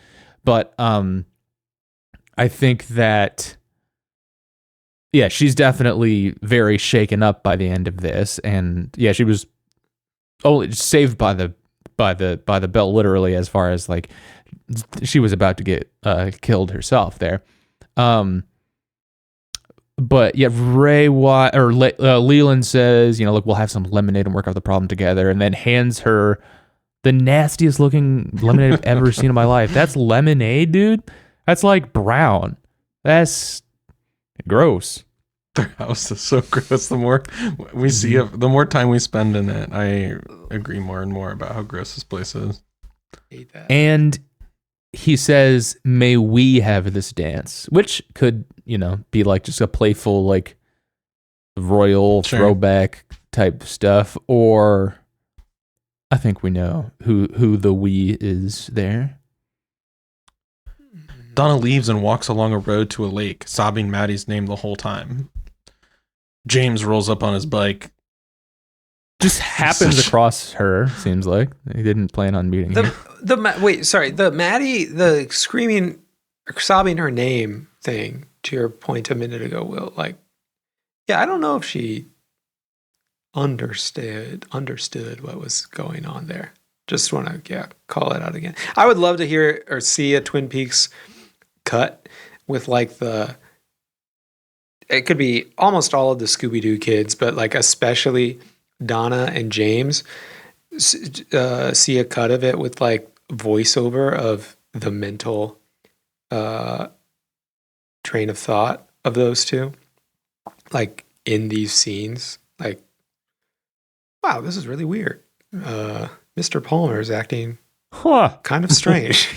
But I think that she's definitely very shaken up by the end of this, and she was only saved by the bell, literally, as far as like she was about to get killed herself there. But Leland says, look, we'll have some lemonade and work out the problem together, and then hands her the nastiest looking lemonade I've ever seen in my life. That's lemonade, dude. That's like brown. That's gross. Their house is so gross. The more we see it, the more time we spend in it, I agree more and more about how gross this place is. Hate that. And he says, "May we have this dance," which could, be like just a playful, like royal throwback type stuff, or I think we know who the we is there. Donna leaves and walks along a road to a lake, sobbing Maddie's name the whole time. James rolls up on his bike. Just happens across her, seems like. He didn't plan on meeting her. The Maddie, the screaming, sobbing her name thing, to your point a minute ago, Will, like, I don't know if she understood what was going on there. Just want to, call it out again. I would love to hear or see a Twin Peaks cut with like it could be almost all of the Scooby-Doo kids, but like especially Donna and James, see a cut of it with like voiceover of the mental train of thought of those two, like in these scenes. Like, wow, this is really weird. Mr. Palmer is acting kind of strange.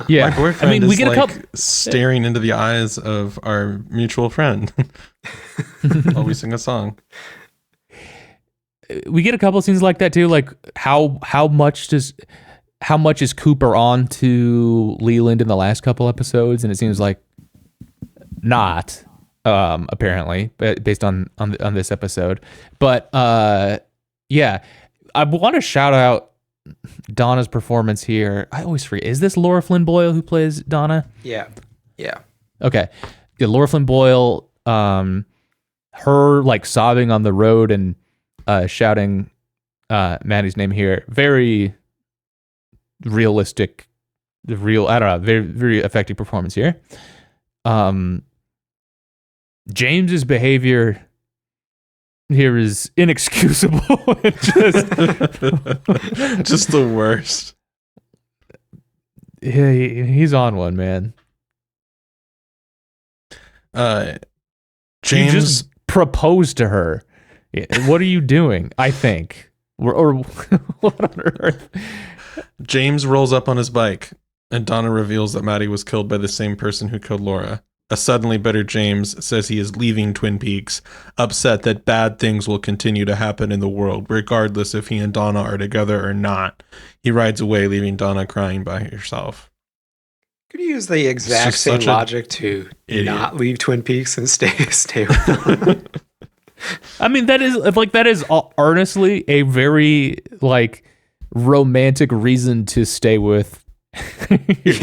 Yeah, my boyfriend we get a couple staring into the eyes of our mutual friend while we sing a song. We get a couple of scenes like that too. Like how much is Cooper on to Leland in the last couple episodes, and it seems like not, apparently, based on this episode. But I want to shout out Donna's performance here. I always forget. Is this Laura Flynn Boyle who plays Donna? Yeah. Okay. Yeah, Laura Flynn Boyle, her like sobbing on the road and shouting Maddie's name here. Very realistic, very, very effective performance here. James's behavior here is inexcusable. Just the worst. Yeah, he's on one, man. James he just proposed to her. What are you doing? I think, or what on earth? James rolls up on his bike, and Donna reveals that Maddie was killed by the same person who killed Laura. A suddenly bitter James says he is leaving Twin Peaks, upset that bad things will continue to happen in the world, regardless if he and Donna are together or not. He rides away, leaving Donna crying by herself. Could you use the exact same logic to not leave Twin Peaks and stay with Donna? I mean, that is earnestly a very like romantic reason to stay with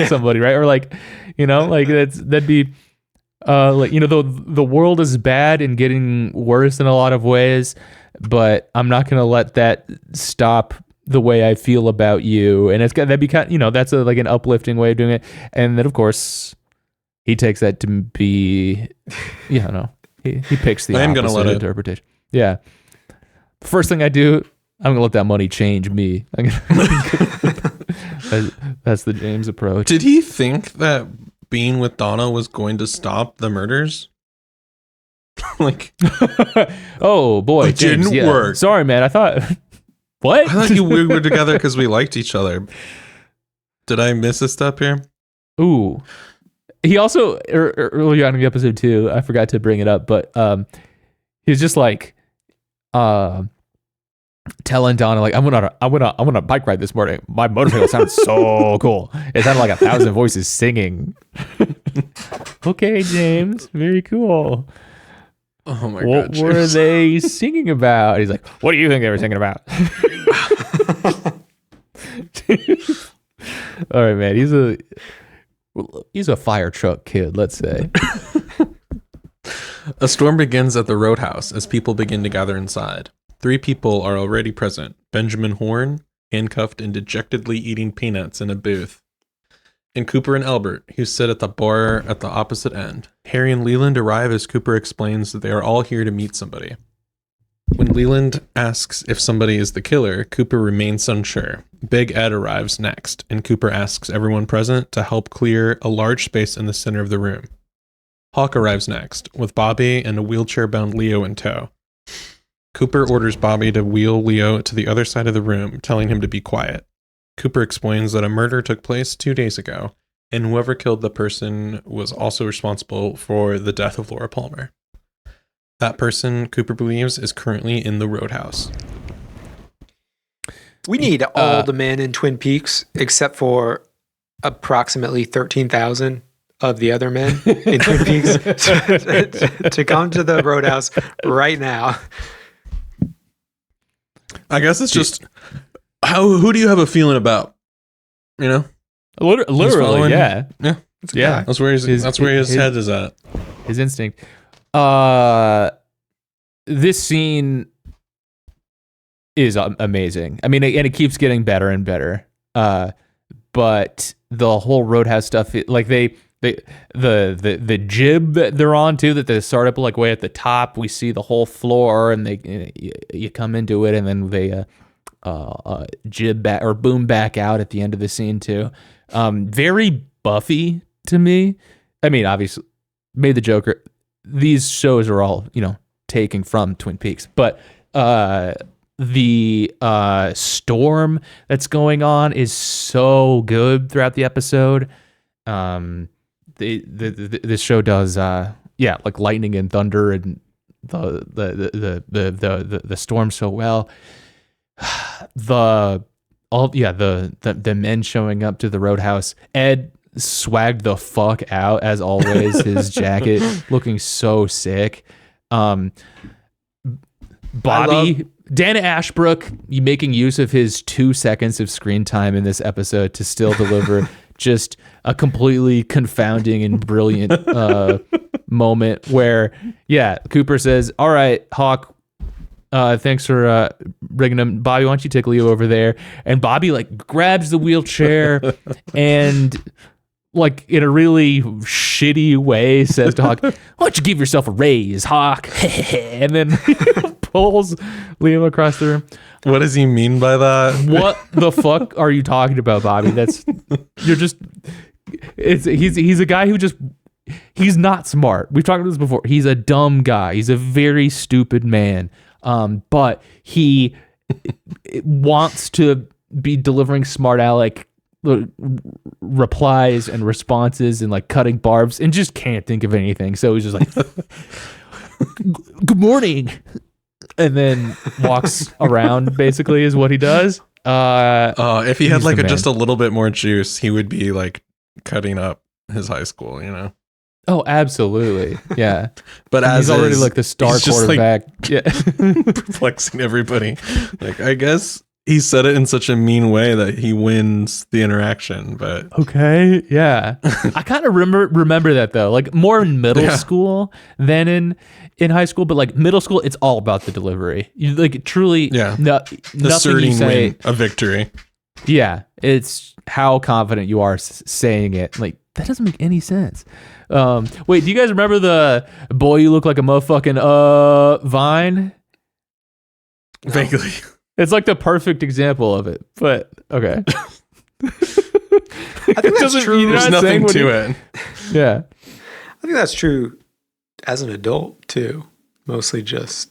somebody, right? Or like, that'd be the world is bad and getting worse in a lot of ways, but I'm not going to let that stop the way I feel about you. And that'd be kind, that's like an uplifting way of doing it. And then of course he takes that to be, he picks the opposite interpretation. Yeah. First thing I do, I'm gonna let that money change me. That's the James approach. Did he think that being with Donna was going to stop the murders? Like, oh boy, it James, didn't work. Sorry, man. I thought what? I thought we were together because we liked each other. Did I miss a step here? Ooh. He also earlier on in the episode too, I forgot to bring it up, but he was just like telling Donna like I'm gonna bike ride this morning. My motorcycle sounds so cool. It sounded like 1,000 voices singing. Okay, James, very cool. Oh my what god! were they singing about? He's like, what do you think they were singing about? All right, man. He's a fire truck kid, let's say. A storm begins at the roadhouse as people begin to gather inside. 3 people are already present. Benjamin Horn, handcuffed and dejectedly eating peanuts in a booth. And Cooper and Albert, who sit at the bar at the opposite end. Harry and Leland arrive as Cooper explains that they are all here to meet somebody. When Leland asks if somebody is the killer, Cooper remains unsure. Big Ed arrives next, and Cooper asks everyone present to help clear a large space in the center of the room. Hawk arrives next, with Bobby and a wheelchair-bound Leo in tow. Cooper orders Bobby to wheel Leo to the other side of the room, telling him to be quiet. Cooper explains that a murder took place 2 days ago, and whoever killed the person was also responsible for the death of Laura Palmer. That person, Cooper believes, is currently in the roadhouse. We need all the men in Twin Peaks except for approximately 13,000 of the other men in Twin Peaks to come to the roadhouse right now. I guess it's just who do you have a feeling about? You know, literally, yeah. That's where his head is at. His instinct. This scene is amazing. I mean, and it keeps getting better and better. But the whole roadhouse stuff, like the jib that they're on too, that they start up like way at the top. We see the whole floor, and you come into it, and then they jib back or boom back out at the end of the scene too. Very Buffy to me. I mean, obviously, made the Joker. These shows are all taking from Twin Peaks, but the storm that's going on is so good throughout the episode. This show does like lightning and thunder and the storm so well. The men showing up to the roadhouse. Ed swagged the fuck out as always. His jacket looking so sick. Bobby, Dana Ashbrook, making use of his 2 seconds of screen time in this episode to still deliver just a completely confounding and brilliant moment where, Cooper says, all right, Hawk, thanks for bringing him. Bobby, why don't you take Leo over there? And Bobby grabs the wheelchair and in a really shitty way says to Hawk, why don't you give yourself a raise, Hawk? And then pulls Leo across the room. What does he mean by that? What the fuck are you talking about, Bobby? He's a guy who he's not smart. We've talked about this before. He's a dumb guy. He's a very stupid man. But he wants to be delivering smart aleck replies and responses and cutting barbs and just can't think of anything. So he's just like, good morning. And then walks around basically is what he does. If he had just a little bit more juice, he would be cutting up his high school, Oh, absolutely. Yeah. But and he's already the star quarterback. Perplexing everybody. I guess he said it in such a mean way that he wins the interaction, but okay. Yeah. I kind of remember that though, more in middle school than in high school, but middle school, it's all about the delivery. You truly, asserting win, a victory. Yeah. It's how confident you are saying it. That doesn't make any sense. Wait, do you guys remember the boy you look like a motherfucking Vine? No. Vaguely. It's the perfect example of it, but okay. I think that's true. There's nothing to it. Yeah. I think that's true as an adult too. Mostly just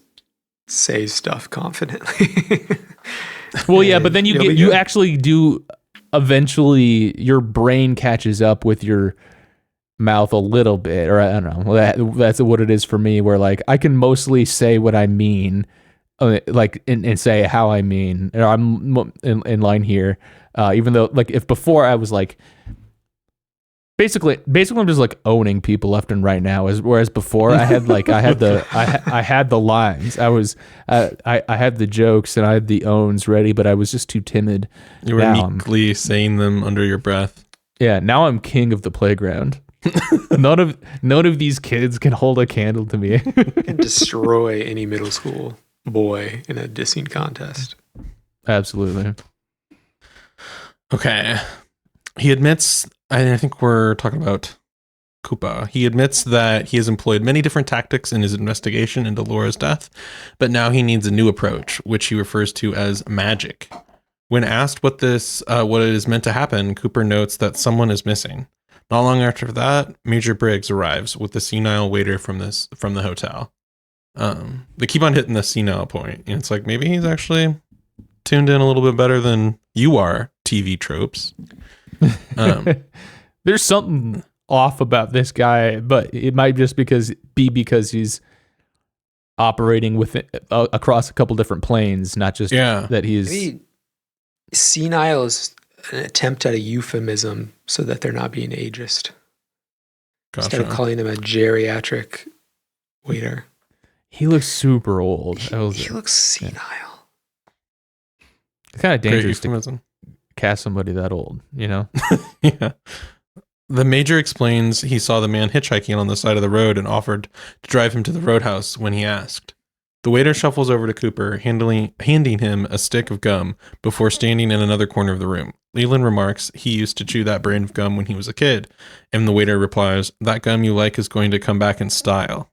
say stuff confidently. Well, yeah, but then You'll be you good. actually do eventually your brain catches up with your mouth a little bit, or I don't know. That's what it is for me, where like I can mostly say what I mean, like and say how I mean. Or I'm in line here, even though like if before I was like basically I'm just like owning people left and right now, whereas before I had like I had the lines. I had the jokes and I had the owns ready, but I was just too timid. You were Now meekly saying them under your breath. Yeah, now I'm king of the playground. none of these kids can hold a candle to me. And destroy any middle school boy in a dissing contest. Absolutely. Okay. He admits, I think we're talking about Koopa. He admits that he has employed many different tactics in his investigation into Laura's death, but now he needs a new approach, which he refers to as magic. When asked what it is meant to happen, Cooper notes that someone is missing. Not long after that, Major Briggs arrives with the senile waiter from the hotel. They keep on hitting the senile point, and it's like maybe he's actually tuned in a little bit better than you are, TV tropes. There's something off about this guy, but it might just because he's operating with across a couple different planes, not just that he's Maybe senile is an attempt at a euphemism so that they're not being ageist. Instead of calling him a geriatric waiter. He looks super old. He looks senile. It's kind of dangerous to to cast somebody that old, you know? Yeah. The major explains he saw the man hitchhiking on the side of the road and offered to drive him to the roadhouse when he asked. The waiter shuffles over to Cooper, handing him a stick of gum before standing in another corner of the room. Leland remarks he used to chew that brand of gum when he was a kid, and the waiter replies, "That gum you like is going to come back in style."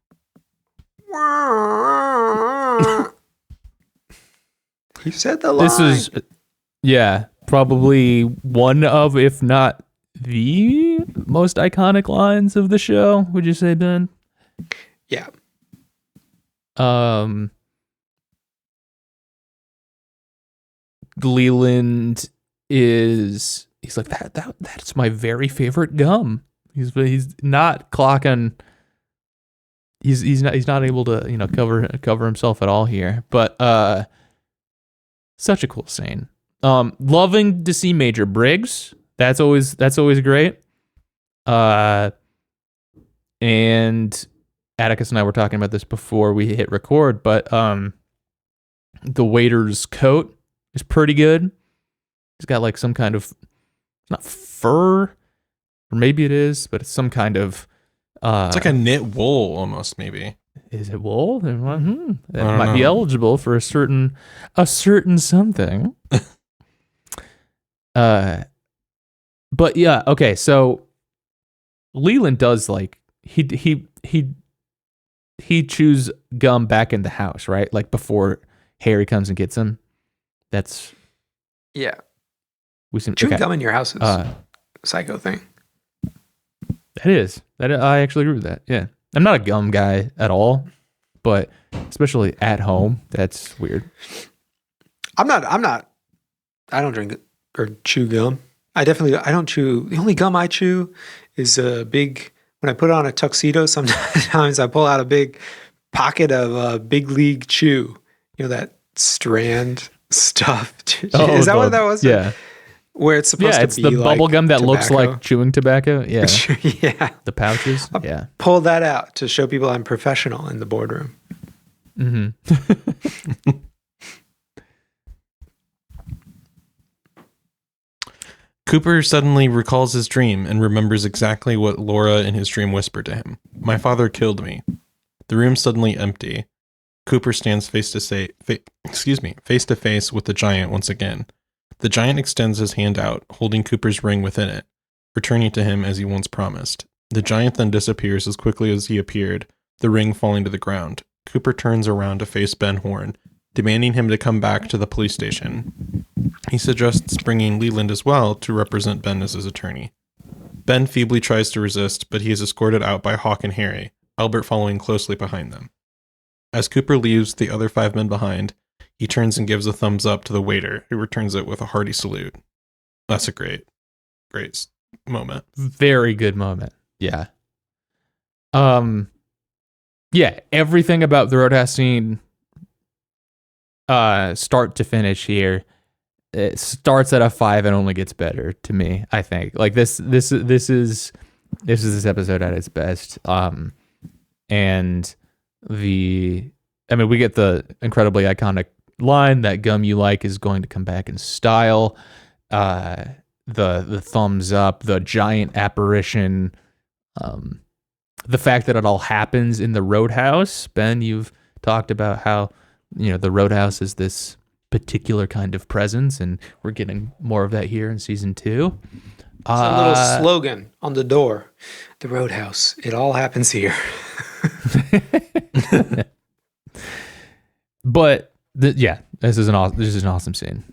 You said the line. This is, probably one of, if not the most iconic lines of the show. Would you say, Ben? Yeah. Leland he's like that's my very favorite gum. He's not clocking. He's not able to cover himself at all here. But such a cool scene. Loving to see Major Briggs. That's always great. And Atticus and I were talking about this before we hit record, but the waiter's coat is pretty good. He's got like some kind of, it's not fur, or maybe it is, but it's some kind of it's like a knit wool almost, maybe. Is it wool? That might be eligible for a certain something. But yeah, okay, so Leland does like he chews gum back in the house, right? Like before Harry comes and gets him. That's chewing gum in your house is a psycho thing. That is. I actually agree with that. Yeah. I'm not a gum guy at all, but especially at home, that's weird. I don't drink or chew gum. I don't chew. The only gum I chew is a big, when I put on a tuxedo, sometimes I pull out a big pocket of Big League Chew. You know, that strand stuff. Is that what that was? Yeah. Where it's supposed to be it's the like bubble gum that tobacco. looks like chewing tobacco. Yeah. Yeah. The pouches. Yeah. Pull that out to show people I'm professional in the boardroom. Mm-hmm. Cooper suddenly recalls his dream and remembers exactly what Laura in his dream whispered to him. "My father killed me." The room's suddenly empty. Cooper stands face to face with the giant once again. The giant extends his hand out, holding Cooper's ring within it, returning to him as he once promised. The giant then disappears as quickly as he appeared, the ring falling to the ground. Cooper turns around to face Ben Horn, demanding him to come back to the police station. He suggests bringing Leland as well to represent Ben as his attorney. Ben feebly tries to resist, but he is escorted out by Hawk and Harry. Albert following closely behind them. As Cooper leaves the other 5 men behind, he turns and gives a thumbs up to the waiter, who returns it with a hearty salute. That's a great moment. Very good moment. Yeah. Yeah, everything about the Roadhouse scene, start to finish here, it starts at a 5 and only gets better to me, I think. Like this is this episode at its best. And we get the incredibly iconic line that gum you like is going to come back in style. The thumbs up, the giant apparition, the fact that it all happens in the Roadhouse. Ben, you've talked about how, the Roadhouse is this particular kind of presence, and we're getting more of that here in season 2. It's a little slogan on the door. The Roadhouse. It all happens here. But this is an awesome scene.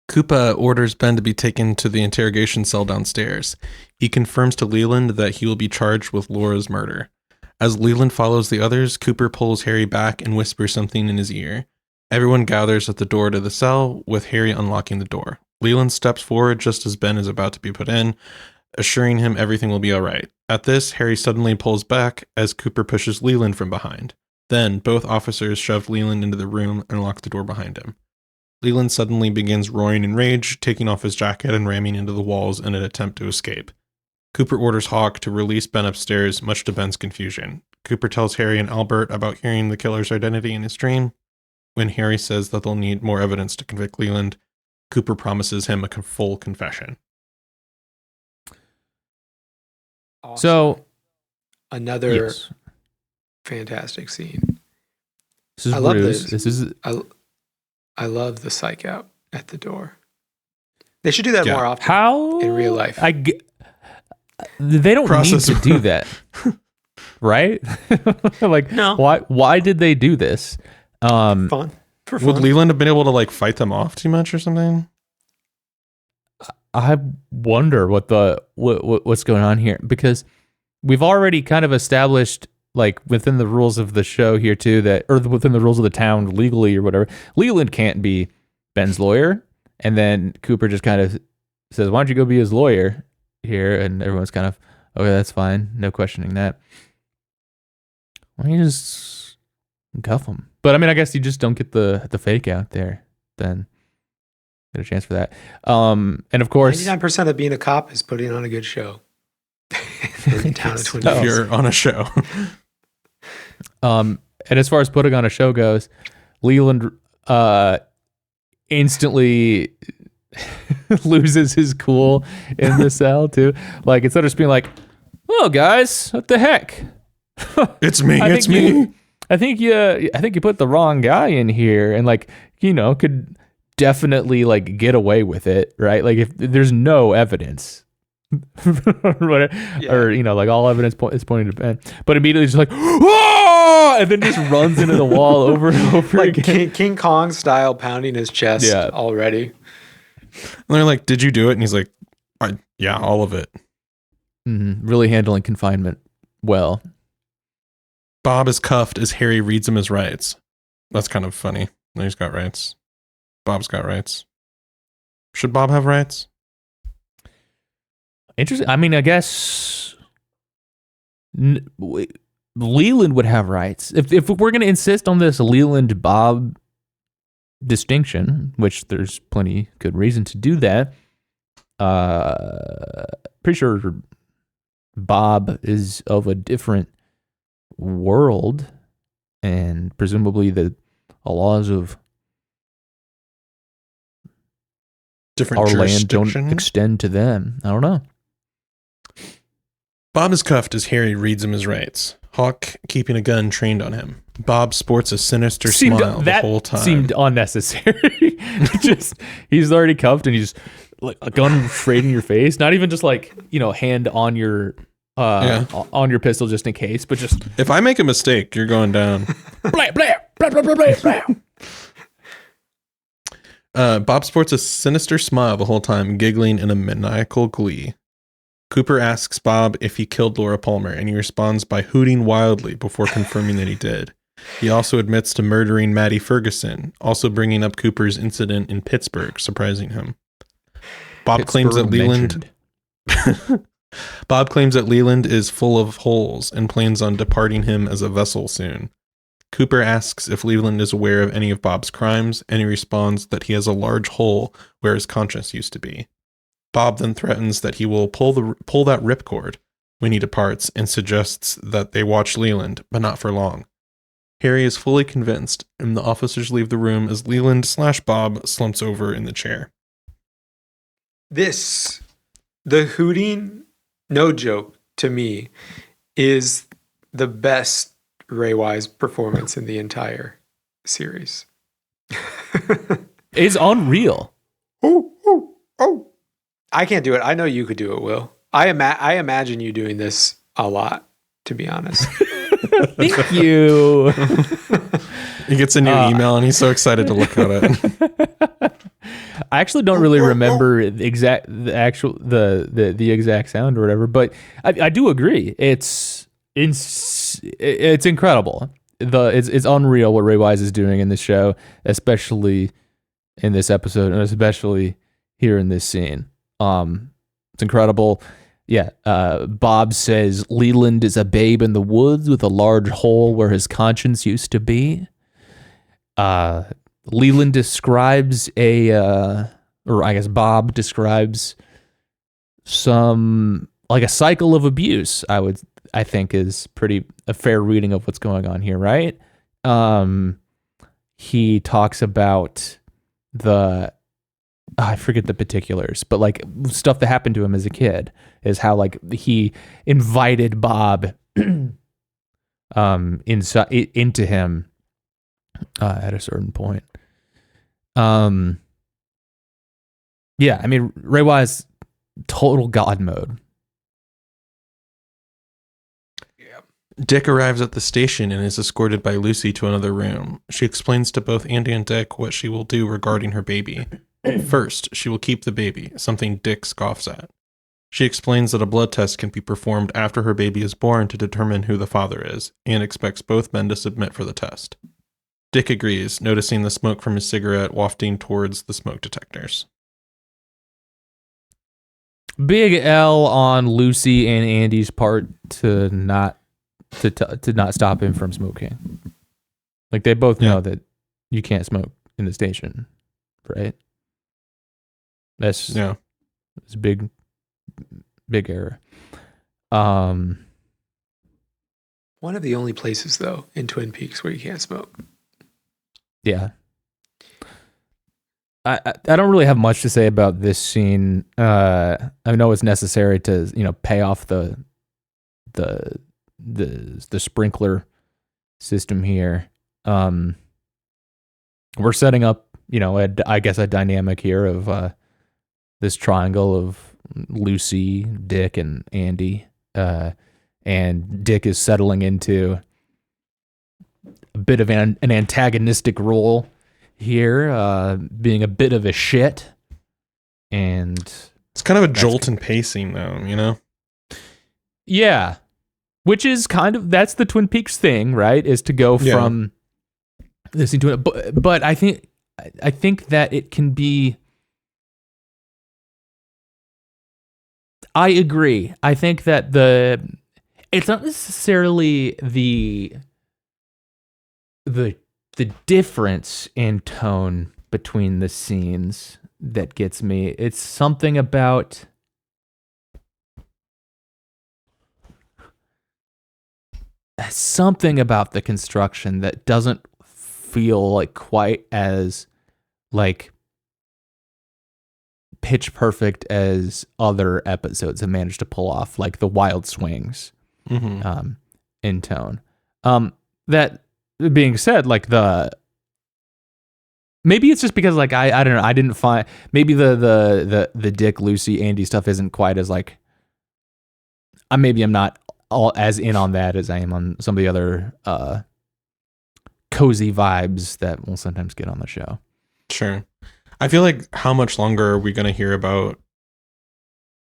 Koopa orders Ben to be taken to the interrogation cell downstairs. He confirms to Leland that he will be charged with Laura's murder. As Leland follows the others, Cooper pulls Harry back and whispers something in his ear. Everyone gathers at the door to the cell, with Harry unlocking the door. Leland steps forward just as Ben is about to be put in, assuring him everything will be all right. At this, Harry suddenly pulls back as Cooper pushes Leland from behind. Then, both officers shove Leland into the room and lock the door behind him. Leland suddenly begins roaring in rage, taking off his jacket and ramming into the walls in an attempt to escape. Cooper orders Hawk to release Ben upstairs, much to Ben's confusion. Cooper tells Harry and Albert about hearing the killer's identity in his dream. When Harry says that they'll need more evidence to convict Leland, Cooper promises him a full confession. Awesome. So, another fantastic scene. I love this. I love the psych out at the door. They should do that more often. How in real life? They don't need to do that, right? Like, no. Why did they do this? Fun. For fun. Would Leland have been able to fight them off too much or something? I wonder what's going on here, because we've already kind of established, within the rules of the show here too, or within the rules of the town legally or whatever, Leland can't be Ben's lawyer. And then Cooper just kind of says, why don't you go be his lawyer here? And everyone's kind of, okay, that's fine. No questioning that. Why don't you just cuff him? But I guess you just don't get the fake out there. Then get a chance for that. And of course, 99% of being a cop is putting on a good show. In the town of Twin Falls. If you're on a show. And as far as putting on a show goes, Leland instantly loses his cool in the cell too. Instead of just being like, "Oh, guys, what the heck? It's me. It's me. I think you put the wrong guy in here," and could definitely get away with it, right? If there's no evidence. Or all evidence is pointing to Ben, but immediately just "Whoa!" and then just runs into the wall over and over again, King Kong style, pounding his chest already. And they're like, "Did you do it?" And he's like, "Yeah, all of it." Mm-hmm. Really handling confinement well. Bob is cuffed as Harry reads him his rights. That's kind of funny. He's got rights. Bob's got rights. Should Bob have rights? Interesting. I guess Leland would have rights. If we're going to insist on this Leland-Bob distinction, which there's plenty good reason to do that, pretty sure Bob is of a different world, and presumably the laws of different our land don't extend to them. I don't know. Bob is cuffed as Harry reads him his rights. Hawk keeping a gun trained on him. Bob sports a sinister smile the whole time. That seemed unnecessary. He's already cuffed and he's a gun straight in your face. Not even just hand on your on your pistol just in case, but just if I make a mistake, you're going down. Blah, blah, blah, blah, blah, blah, blah. Bob sports a sinister smile the whole time, giggling in a maniacal glee. Cooper asks Bob if he killed Laura Palmer, and he responds by hooting wildly before confirming that he did. He also admits to murdering Maddie Ferguson, also bringing up Cooper's incident in Pittsburgh, surprising him. Bob claims that Leland is full of holes and plans on departing him as a vessel soon. Cooper asks if Leland is aware of any of Bob's crimes, and he responds that he has a large hole where his conscience used to be. Bob then threatens that he will pull that ripcord when he departs and suggests that they watch Leland, but not for long. Harry is fully convinced, and the officers leave the room as Leland/Bob slumps over in the chair. The hooting, no joke to me, is the best Ray Wise performance in the entire series. It's unreal. Oh, oh, oh. I can't do it. I know you could do it, Will. I imagine you doing this a lot, to be honest. Thank you. He gets a new email and he's so excited to look at it. I actually don't really remember the exact sound or whatever, but I do agree. It's incredible. It's unreal what Ray Wise is doing in this show, especially in this episode, and especially here in this scene. It's incredible. Yeah. Bob says Leland is a babe in the woods with a large hole where his conscience used to be. Leland describes Bob describes some like a cycle of abuse. I think is pretty a fair reading of what's going on here, right? He talks about I forget the particulars, but like stuff that happened to him as a kid is how like he invited Bob into him at a certain point. Yeah, I mean Ray Wise, total God mode. Dick arrives at the station and is escorted by Lucy to another room. She explains to both Andy and Dick what she will do regarding her baby. First, she will keep the baby, something Dick scoffs at. She explains that a blood test can be performed after her baby is born to determine who the father is, and expects both men to submit for the test. Dick agrees, noticing the smoke from his cigarette wafting towards the smoke detectors. Big L on Lucy and Andy's part to not stop him from smoking. Like they both know that you can't smoke in the station, right? It's a big error. One of the only places though in Twin Peaks where you can't smoke. Yeah. I don't really have much to say about this scene. I know it's necessary to, pay off the sprinkler system here. We're setting up, I guess a dynamic here of this triangle of Lucy, Dick, and Andy. And Dick is settling into a bit of an antagonistic role here, being a bit of a shit. And it's kind of a jolt in pacing, though, Yeah. Which is that's the Twin Peaks thing, right? Is to go from this to it. But I think that it can be. I agree. I think that it's not necessarily the difference in tone between the scenes that gets me. It's something about the construction that doesn't feel like quite as like pitch perfect as other episodes have managed to pull off, like the wild swings in tone. That being said, like maybe it's just because like I don't know, I didn't find maybe the Dick, Lucy, Andy stuff isn't quite as like maybe I'm not all as in on that as I am on some of the other cozy vibes that we'll sometimes get on the show. Sure. I feel like how much longer are we going to hear about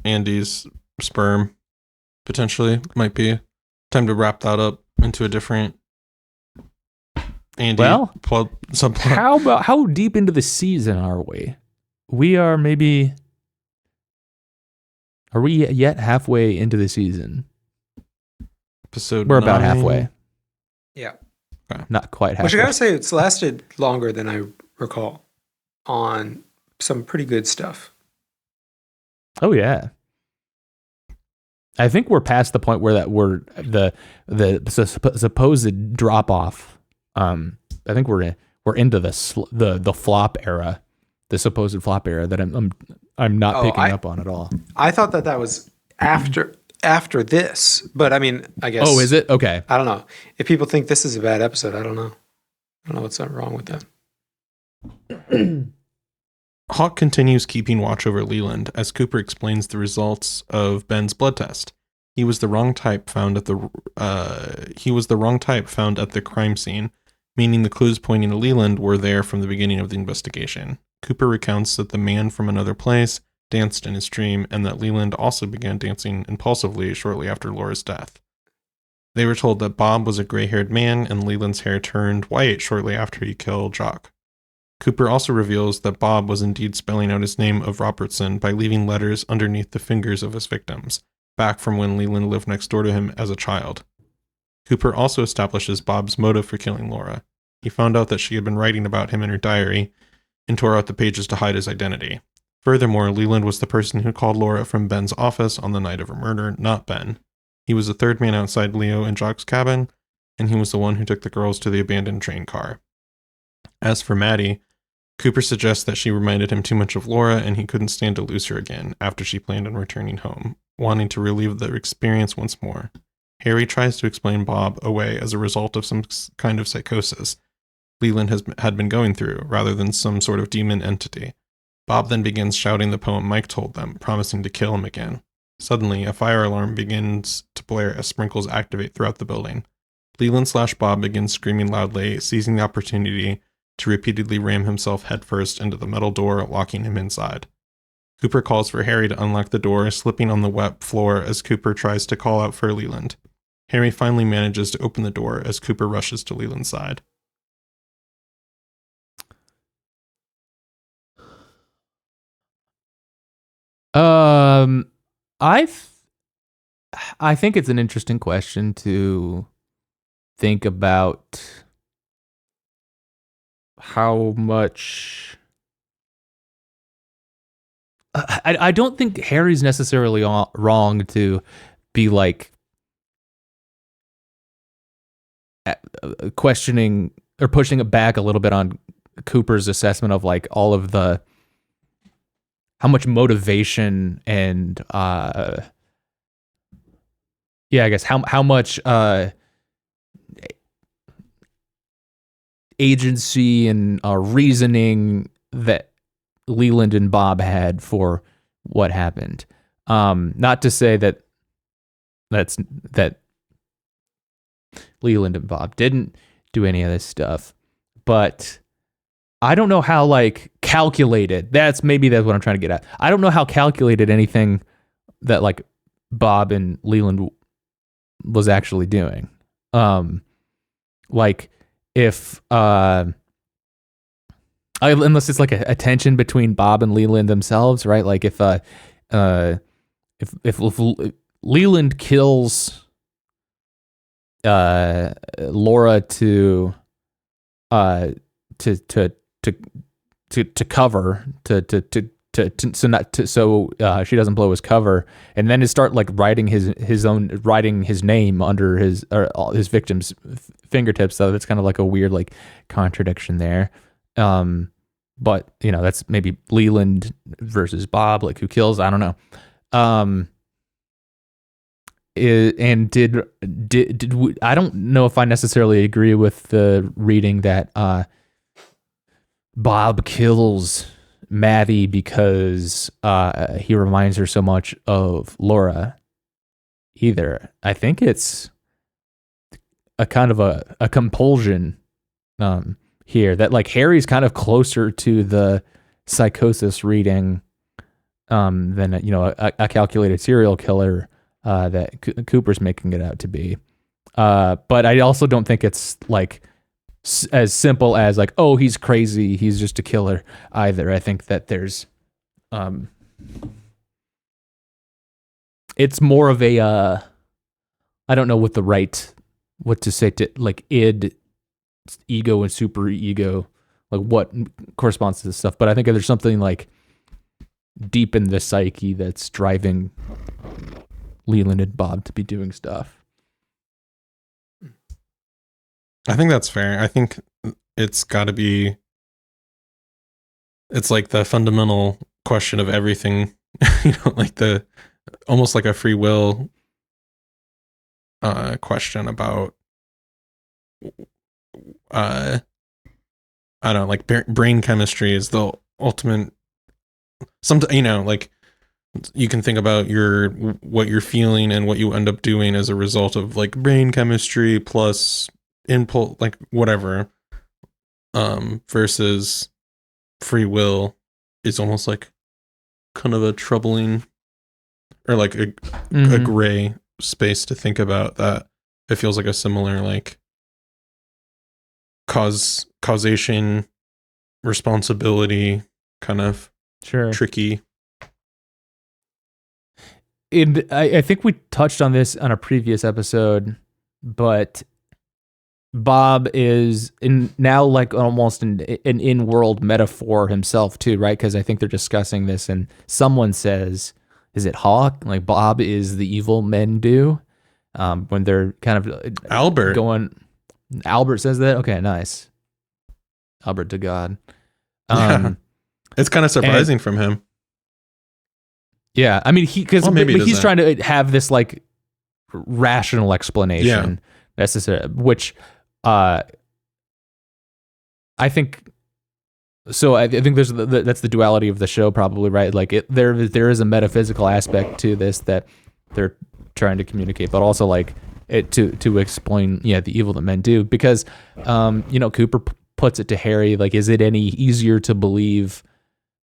Andy's sperm, potentially, might be time to wrap that up into a different Andy subplot. How deep into the season are we? We are maybe. Are we yet halfway into the season? Episode We're about 9. halfway. Yeah. Not quite halfway. Which I gotta say, it's lasted longer than I recall on some pretty good stuff. Oh yeah. I think we're past the point where the supposed drop off. I think we're into the flop era, the supposed flop era that I'm not picking up on at all. I thought that was after this, but I mean, I guess. Oh, is it? Okay. I don't know. If people think this is a bad episode, I don't know. I don't know what's wrong with that. Hawk continues keeping watch over Leland as Cooper explains the results of Ben's blood test. He was the wrong type found at the crime scene, meaning the clues pointing to Leland were there from the beginning of the investigation. Cooper recounts that the man from another place danced in his dream and that Leland also began dancing impulsively shortly after Laura's death. They were told that Bob was a gray-haired man and Leland's hair turned white shortly after he killed Jock. Cooper also reveals that Bob was indeed spelling out his name of Robertson by leaving letters underneath the fingers of his victims, back from when Leland lived next door to him as a child. Cooper also establishes Bob's motive for killing Laura. He found out that she had been writing about him in her diary and tore out the pages to hide his identity. Furthermore, Leland was the person who called Laura from Ben's office on the night of her murder, not Ben. He was the third man outside Leo and Jock's cabin, and he was the one who took the girls to the abandoned train car. As for Maddie, Cooper suggests that she reminded him too much of Laura and he couldn't stand to lose her again after she planned on returning home, wanting to relive the experience once more. Harry tries to explain Bob away as a result of some kind of psychosis Leland had been going through, rather than some sort of demon entity. Bob then begins shouting the poem Mike told them, promising to kill him again. Suddenly, a fire alarm begins to blare as sprinkles activate throughout the building. Leland/Bob begins screaming loudly, seizing the opportunity to repeatedly ram himself headfirst into the metal door, locking him inside. Cooper calls for Harry to unlock the door, slipping on the wet floor as Cooper tries to call out for Leland. Harry finally manages to open the door as Cooper rushes to Leland's side. I think it's an interesting question to think about how much. I don't think Harry's necessarily wrong to be like questioning or pushing it back a little bit on Cooper's assessment of like all of the how much motivation and I guess how much agency and reasoning that Leland and Bob had for what happened. Not to say that Leland and Bob didn't do any of this stuff, but I don't know how like calculated. That's what I'm trying to get at. I don't know how calculated anything that like Bob and Leland was actually doing. Like if unless it's like a tension between Bob and Leland themselves, right? Like if Leland kills Laura to cover so she doesn't blow his cover, and then to start like writing his name under his victim's fingertips. So that's kind of like a weird like contradiction there. But you know, that's maybe Leland versus Bob, like who kills, I don't know. And did I don't know if I necessarily agree with the reading that Bob kills Maddie because he reminds her so much of Laura either. I think it's a kind of a compulsion here that like Harry's kind of closer to the psychosis reading than a calculated serial killer that Cooper's making it out to be. But I also don't think it's like as simple as like, oh, he's crazy, he's just a killer either. I think that there's it's more of a I don't know what to say to like id, ego, and super ego, like what corresponds to this stuff. But I think there's something like deep in the psyche that's driving Leland and Bob to be doing stuff. I think that's fair. I think it's got to be. It's like the fundamental question of everything, like the almost like a free will question about I don't know, like brain chemistry is the ultimate. Like you can think about what you're feeling and what you end up doing as a result of like brain chemistry plus impulse, like whatever, versus free will is almost like kind of a troubling or like a gray space to think about. That it feels like a similar like causation, responsibility kind of tricky. I think we touched on this on a previous episode, but Bob is now like almost an in-world metaphor himself too, right? Because I think they're discussing this, and someone says, "Is it Hawk? Like Bob is the evil men do?" When they're kind of Albert going. Albert says that. Okay, nice. Albert to God. It's kind of surprising from him. Yeah, I mean, he's trying to have this like rational explanation necessary, which I think. So I think that's the duality of the show, probably, right? Like there is a metaphysical aspect to this that they're trying to communicate, but also like it to explain the evil that men do, because Cooper puts it to Harry like, is it any easier to believe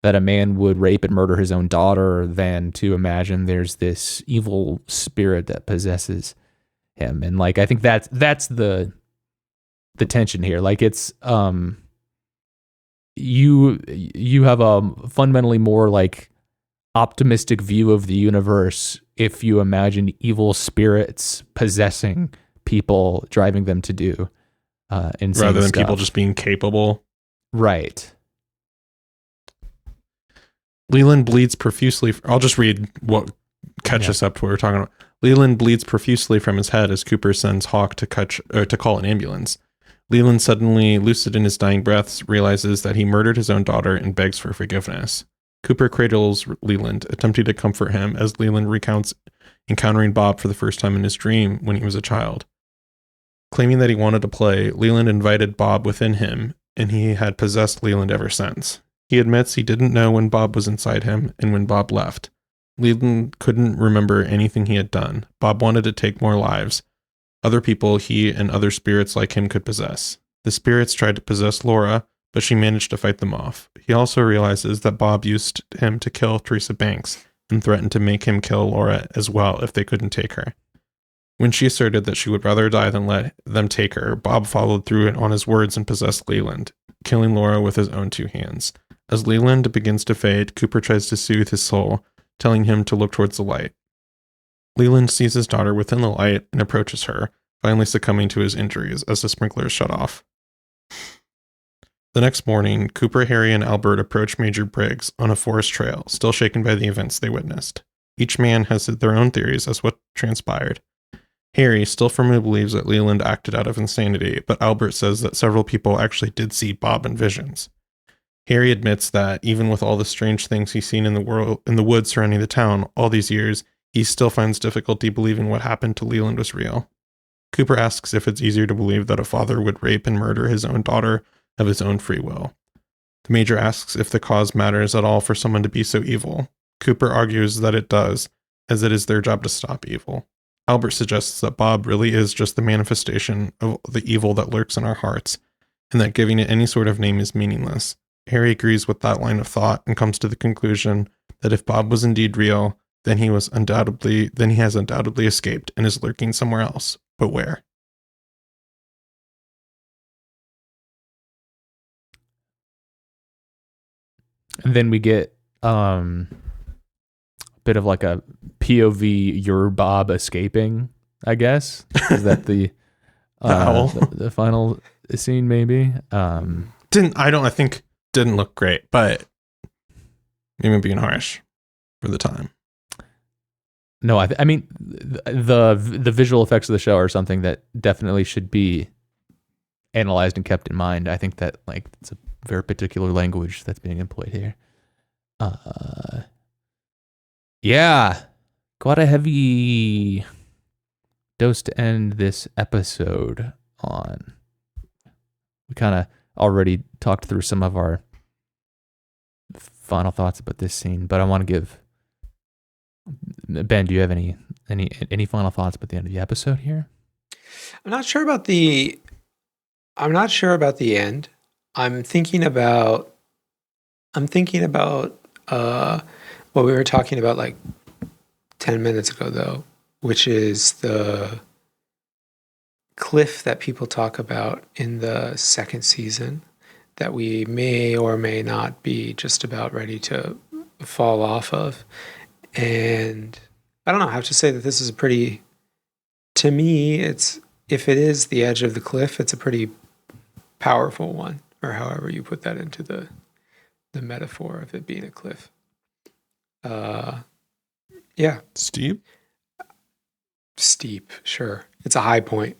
that a man would rape and murder his own daughter than to imagine there's this evil spirit that possesses him? And like I think that's the tension here. Like it's you have a fundamentally more like optimistic view of the universe if you imagine evil spirits possessing people, driving them to do insane rather than stuff. people just being capable. Right. Leland bleeds profusely. I'll just read what catches up to what we're talking about. Leland bleeds profusely from his head as Cooper sends Hawk to call an ambulance. Leland, suddenly lucid in his dying breaths, realizes that he murdered his own daughter and begs for forgiveness. Cooper cradles Leland, attempting to comfort him as Leland recounts encountering Bob for the first time in his dream when he was a child. Claiming that he wanted to play, Leland invited Bob within him, and he had possessed Leland ever since. He admits he didn't know when Bob was inside him and when Bob left. Leland couldn't remember anything he had done. Bob wanted to take more lives. Other people he and other spirits like him could possess. The spirits tried to possess Laura, but she managed to fight them off. He also realizes that Bob used him to kill Teresa Banks and threatened to make him kill Laura as well if they couldn't take her. When she asserted that she would rather die than let them take her, Bob followed through on his words and possessed Leland, killing Laura with his own two hands. As Leland begins to fade, Cooper tries to soothe his soul, telling him to look towards the light. Leland sees his daughter within the light and approaches her, finally succumbing to his injuries as the sprinklers shut off. The next morning, Cooper, Harry, and Albert approach Major Briggs on a forest trail, still shaken by the events they witnessed. Each man has their own theories as what transpired. Harry still firmly believes that Leland acted out of insanity, but Albert says that several people actually did see Bob in visions. Harry admits that even with all the strange things he's seen in the woods surrounding the town all these years, he still finds difficulty believing what happened to Leland was real. Cooper asks if it's easier to believe that a father would rape and murder his own daughter of his own free will. The Major asks if the cause matters at all for someone to be so evil. Cooper argues that it does, as it is their job to stop evil. Albert suggests that Bob really is just the manifestation of the evil that lurks in our hearts, and that giving it any sort of name is meaningless. Harry agrees with that line of thought and comes to the conclusion that if Bob was indeed real, then he has undoubtedly escaped and is lurking somewhere else. But where? And then we get a bit of like a POV, you're Bob escaping, I guess. Is that the owl? The final scene maybe? I think didn't look great, but maybe being harsh for the time. No, I mean the visual effects of the show are something that definitely should be analyzed and kept in mind. I think that like it's a very particular language that's being employed here. Yeah, quite a heavy dose to end this episode on. We kind of already talked through some of our final thoughts about this scene, but I want to give Ben. Do you have any final thoughts about the end of the episode here? I'm not sure about the end. I'm thinking about what we were talking about like 10 minutes ago, though, which is the cliff that people talk about in the second season that we may or may not be just about ready to fall off of. And I don't know, I have to say that this is to me, if it is the edge of the cliff, it's a pretty powerful one, or however you put that into the metaphor of it being a cliff. Yeah. Steep, sure. It's a high point.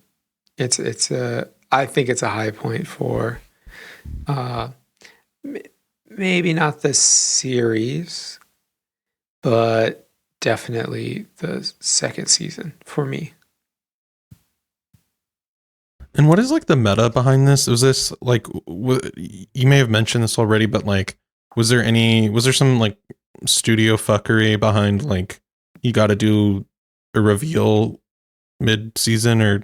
I think it's a high point for maybe not the series, but definitely the second season for me. And what is like the meta behind this? Was this like you may have mentioned this already, but like was there some like studio fuckery behind like you got to do a reveal mid-season, or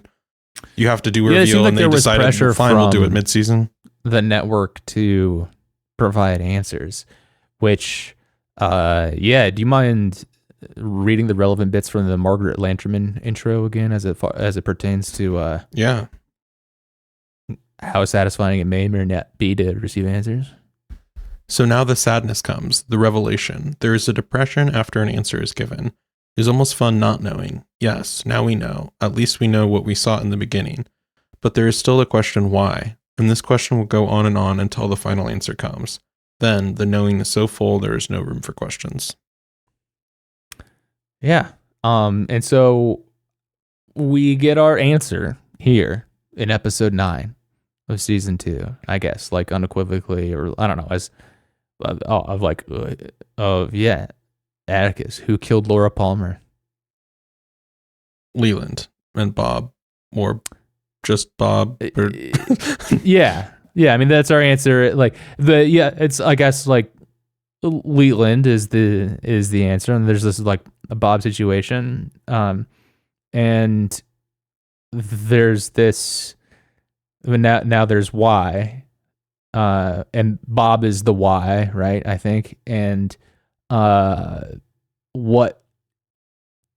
you have to do a reveal and they decided fine, we'll do it mid-season? The network to provide answers, which do you mind reading the relevant bits from the Margaret Lanterman intro again as it pertains to how satisfying it may or not be to receive answers? So now the sadness comes, the revelation. There is a depression after an answer is given. It is almost fun not knowing. Yes, now we know. At least we know what we saw in the beginning. But there is still a question why, and this question will go on and on until the final answer comes. Then the knowing is so full there is no room for questions. Yeah. And so we get our answer here in episode 9 of season 2, I guess, like unequivocally, or I don't know, Atticus, who killed Laura Palmer. Leland and Bob, or just Bob. Or Yeah. I mean, that's our answer. Like it's, I guess, like Leland is the answer, and there's this like a Bob situation, and there's this. Now there's why, and Bob is the why, right? I think, and what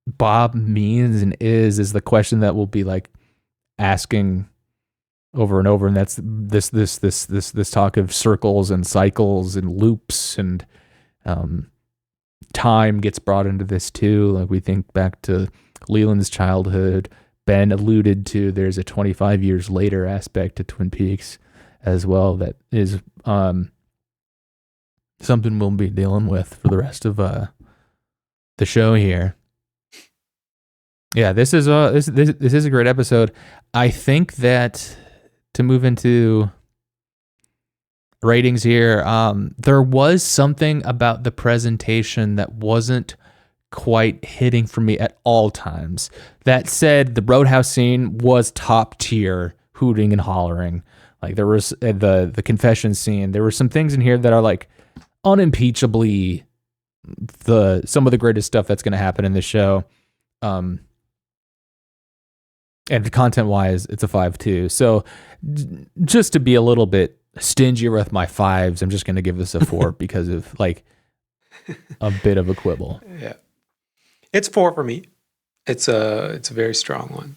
Bob means and is the question that we'll be like asking over and over, and that's this talk of circles and cycles and loops, and time gets brought into this too. Like we think back to Leland's childhood. Ben alluded to there's a 25 years later aspect to Twin Peaks as well that is something we'll be dealing with for the rest of the show here. Yeah, this is a great episode. I think that to move into ratings here, there was something about the presentation that wasn't quite hitting for me at all times. That said, the Roadhouse scene was top tier, hooting and hollering. Like there was the confession scene. There were some things in here that are like unimpeachably some of the greatest stuff that's going to happen in this show. And content wise, it's a 5.2. So just to be a little bit stingier with my 5s, I'm just going to give this a 4 because of like a bit of a quibble. Yeah. It's 4 for me. It's a very strong one.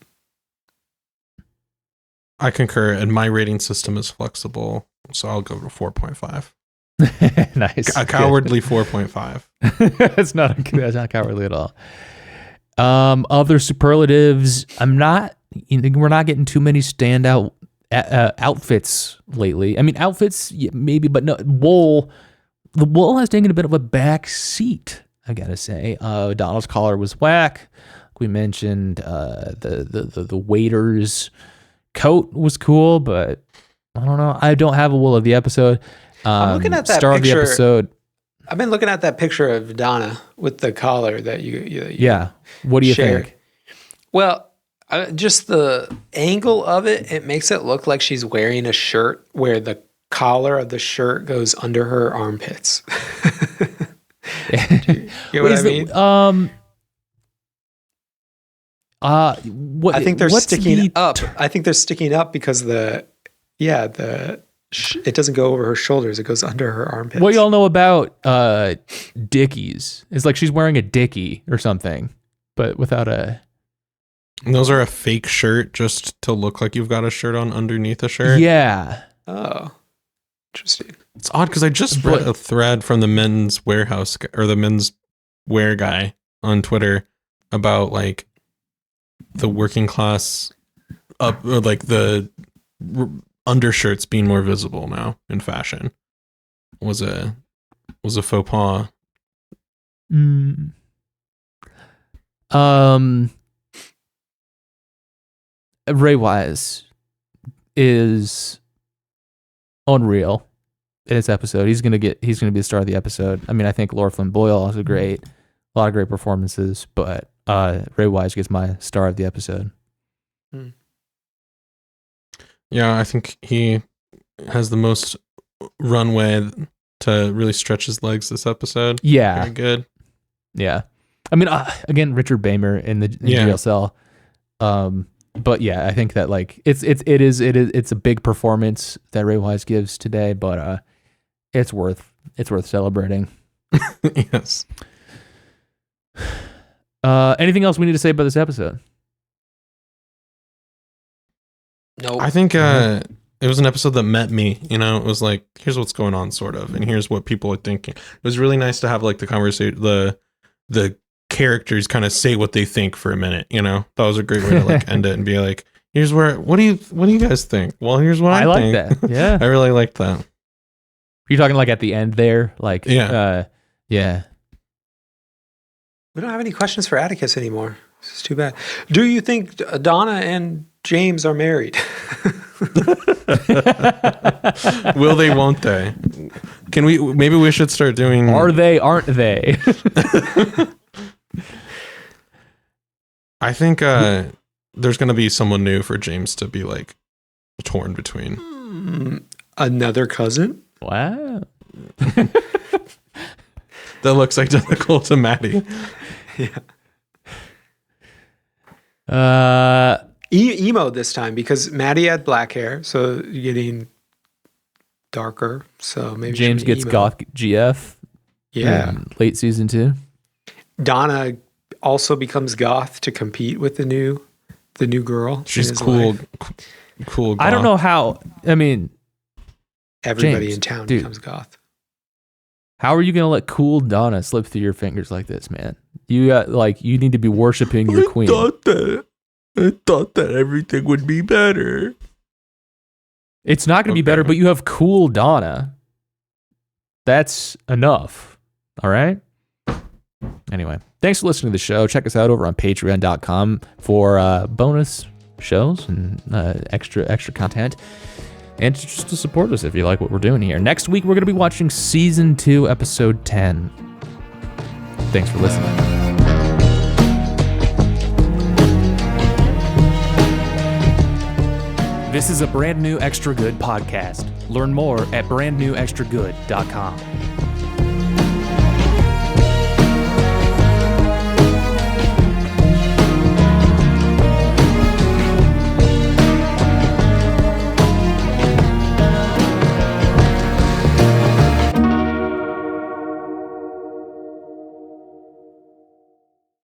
I concur, and my rating system is flexible, so I'll go to 4.5. Nice. A cowardly 4.5. That's not cowardly at all. Other superlatives. We're not getting too many standout outfits lately. I mean, outfits maybe, but no. The wool has taken a bit of a back seat, I gotta say. Donald's collar was whack. We mentioned the waiter's coat was cool, but I don't know. I don't have a wool of the episode. I'm looking at that star picture. Of the episode. I've been looking at that picture of Donna with the collar that you yeah. What do you shared. think? Well, just the angle of it, it makes it look like she's wearing a shirt where the collar of the shirt goes under her armpits. You know what I mean? What I think they're sticking up. I think they're sticking up because it doesn't go over her shoulders. It goes under her armpits. What y'all know about dickies? It's like she's wearing a dickie or something, but without a... And those are a fake shirt just to look like you've got a shirt on underneath a shirt? Yeah. Oh, interesting. It's odd because I just read a thread from the men's warehouse or the men's wear guy on Twitter about like the working class up, or like the undershirts being more visible now in fashion. Was a faux pas. Ray Wise is unreal in this episode. He's gonna be the star of the episode. I mean, I think Laura Flynn Boyle is a lot of great performances, but Ray Wise gets my star of the episode. Yeah, I think he has the most runway to really stretch his legs this episode. Yeah, very good. Yeah, I mean, again, Richard Bamer in the GSL. But yeah, I think that like it's a big performance that Ray Wise gives today, but it's worth celebrating. Yes. Anything else we need to say about this episode? No. I think it was an episode that met me. You know, it was like, here's what's going on, sort of, and here's what people are thinking. It was really nice to have like the conversation, the characters kind of say what they think for a minute. You know, that was a great way to like end it and be like, here's what do you guys think? Well, here's what I think. Like that. Yeah, I really liked that. You're talking like at the end there, like yeah. We don't have any questions for Atticus anymore. This is too bad. Do you think Donna and James are married? Will they, won't they? Maybe we should start doing... Are they, aren't they? I think there's going to be someone new for James to be like torn between. Another cousin? Wow. That looks identical to Maddie. Yeah. Emo this time because Maddie had black hair, so you're getting darker. So maybe James gets emo. goth GF. Yeah. Late season 2. Donna also becomes goth to compete with the new girl. She's cool. Cool. Goth. I don't know how. I mean, everybody James, in town dude, becomes goth. How are you gonna let cool Donna slip through your fingers like this, man? You need to be worshiping your queen. I thought that everything would be better. It's not going to be better, but you have cool Donna. That's enough. All right? Anyway, thanks for listening to the show. Check us out over on patreon.com for bonus shows and extra content. And just to support us if you like what we're doing here. Next week, we're going to be watching Season 2, Episode 10. Thanks for listening. This is a brand new Extra Good podcast. Learn more at brandnewextragood.com.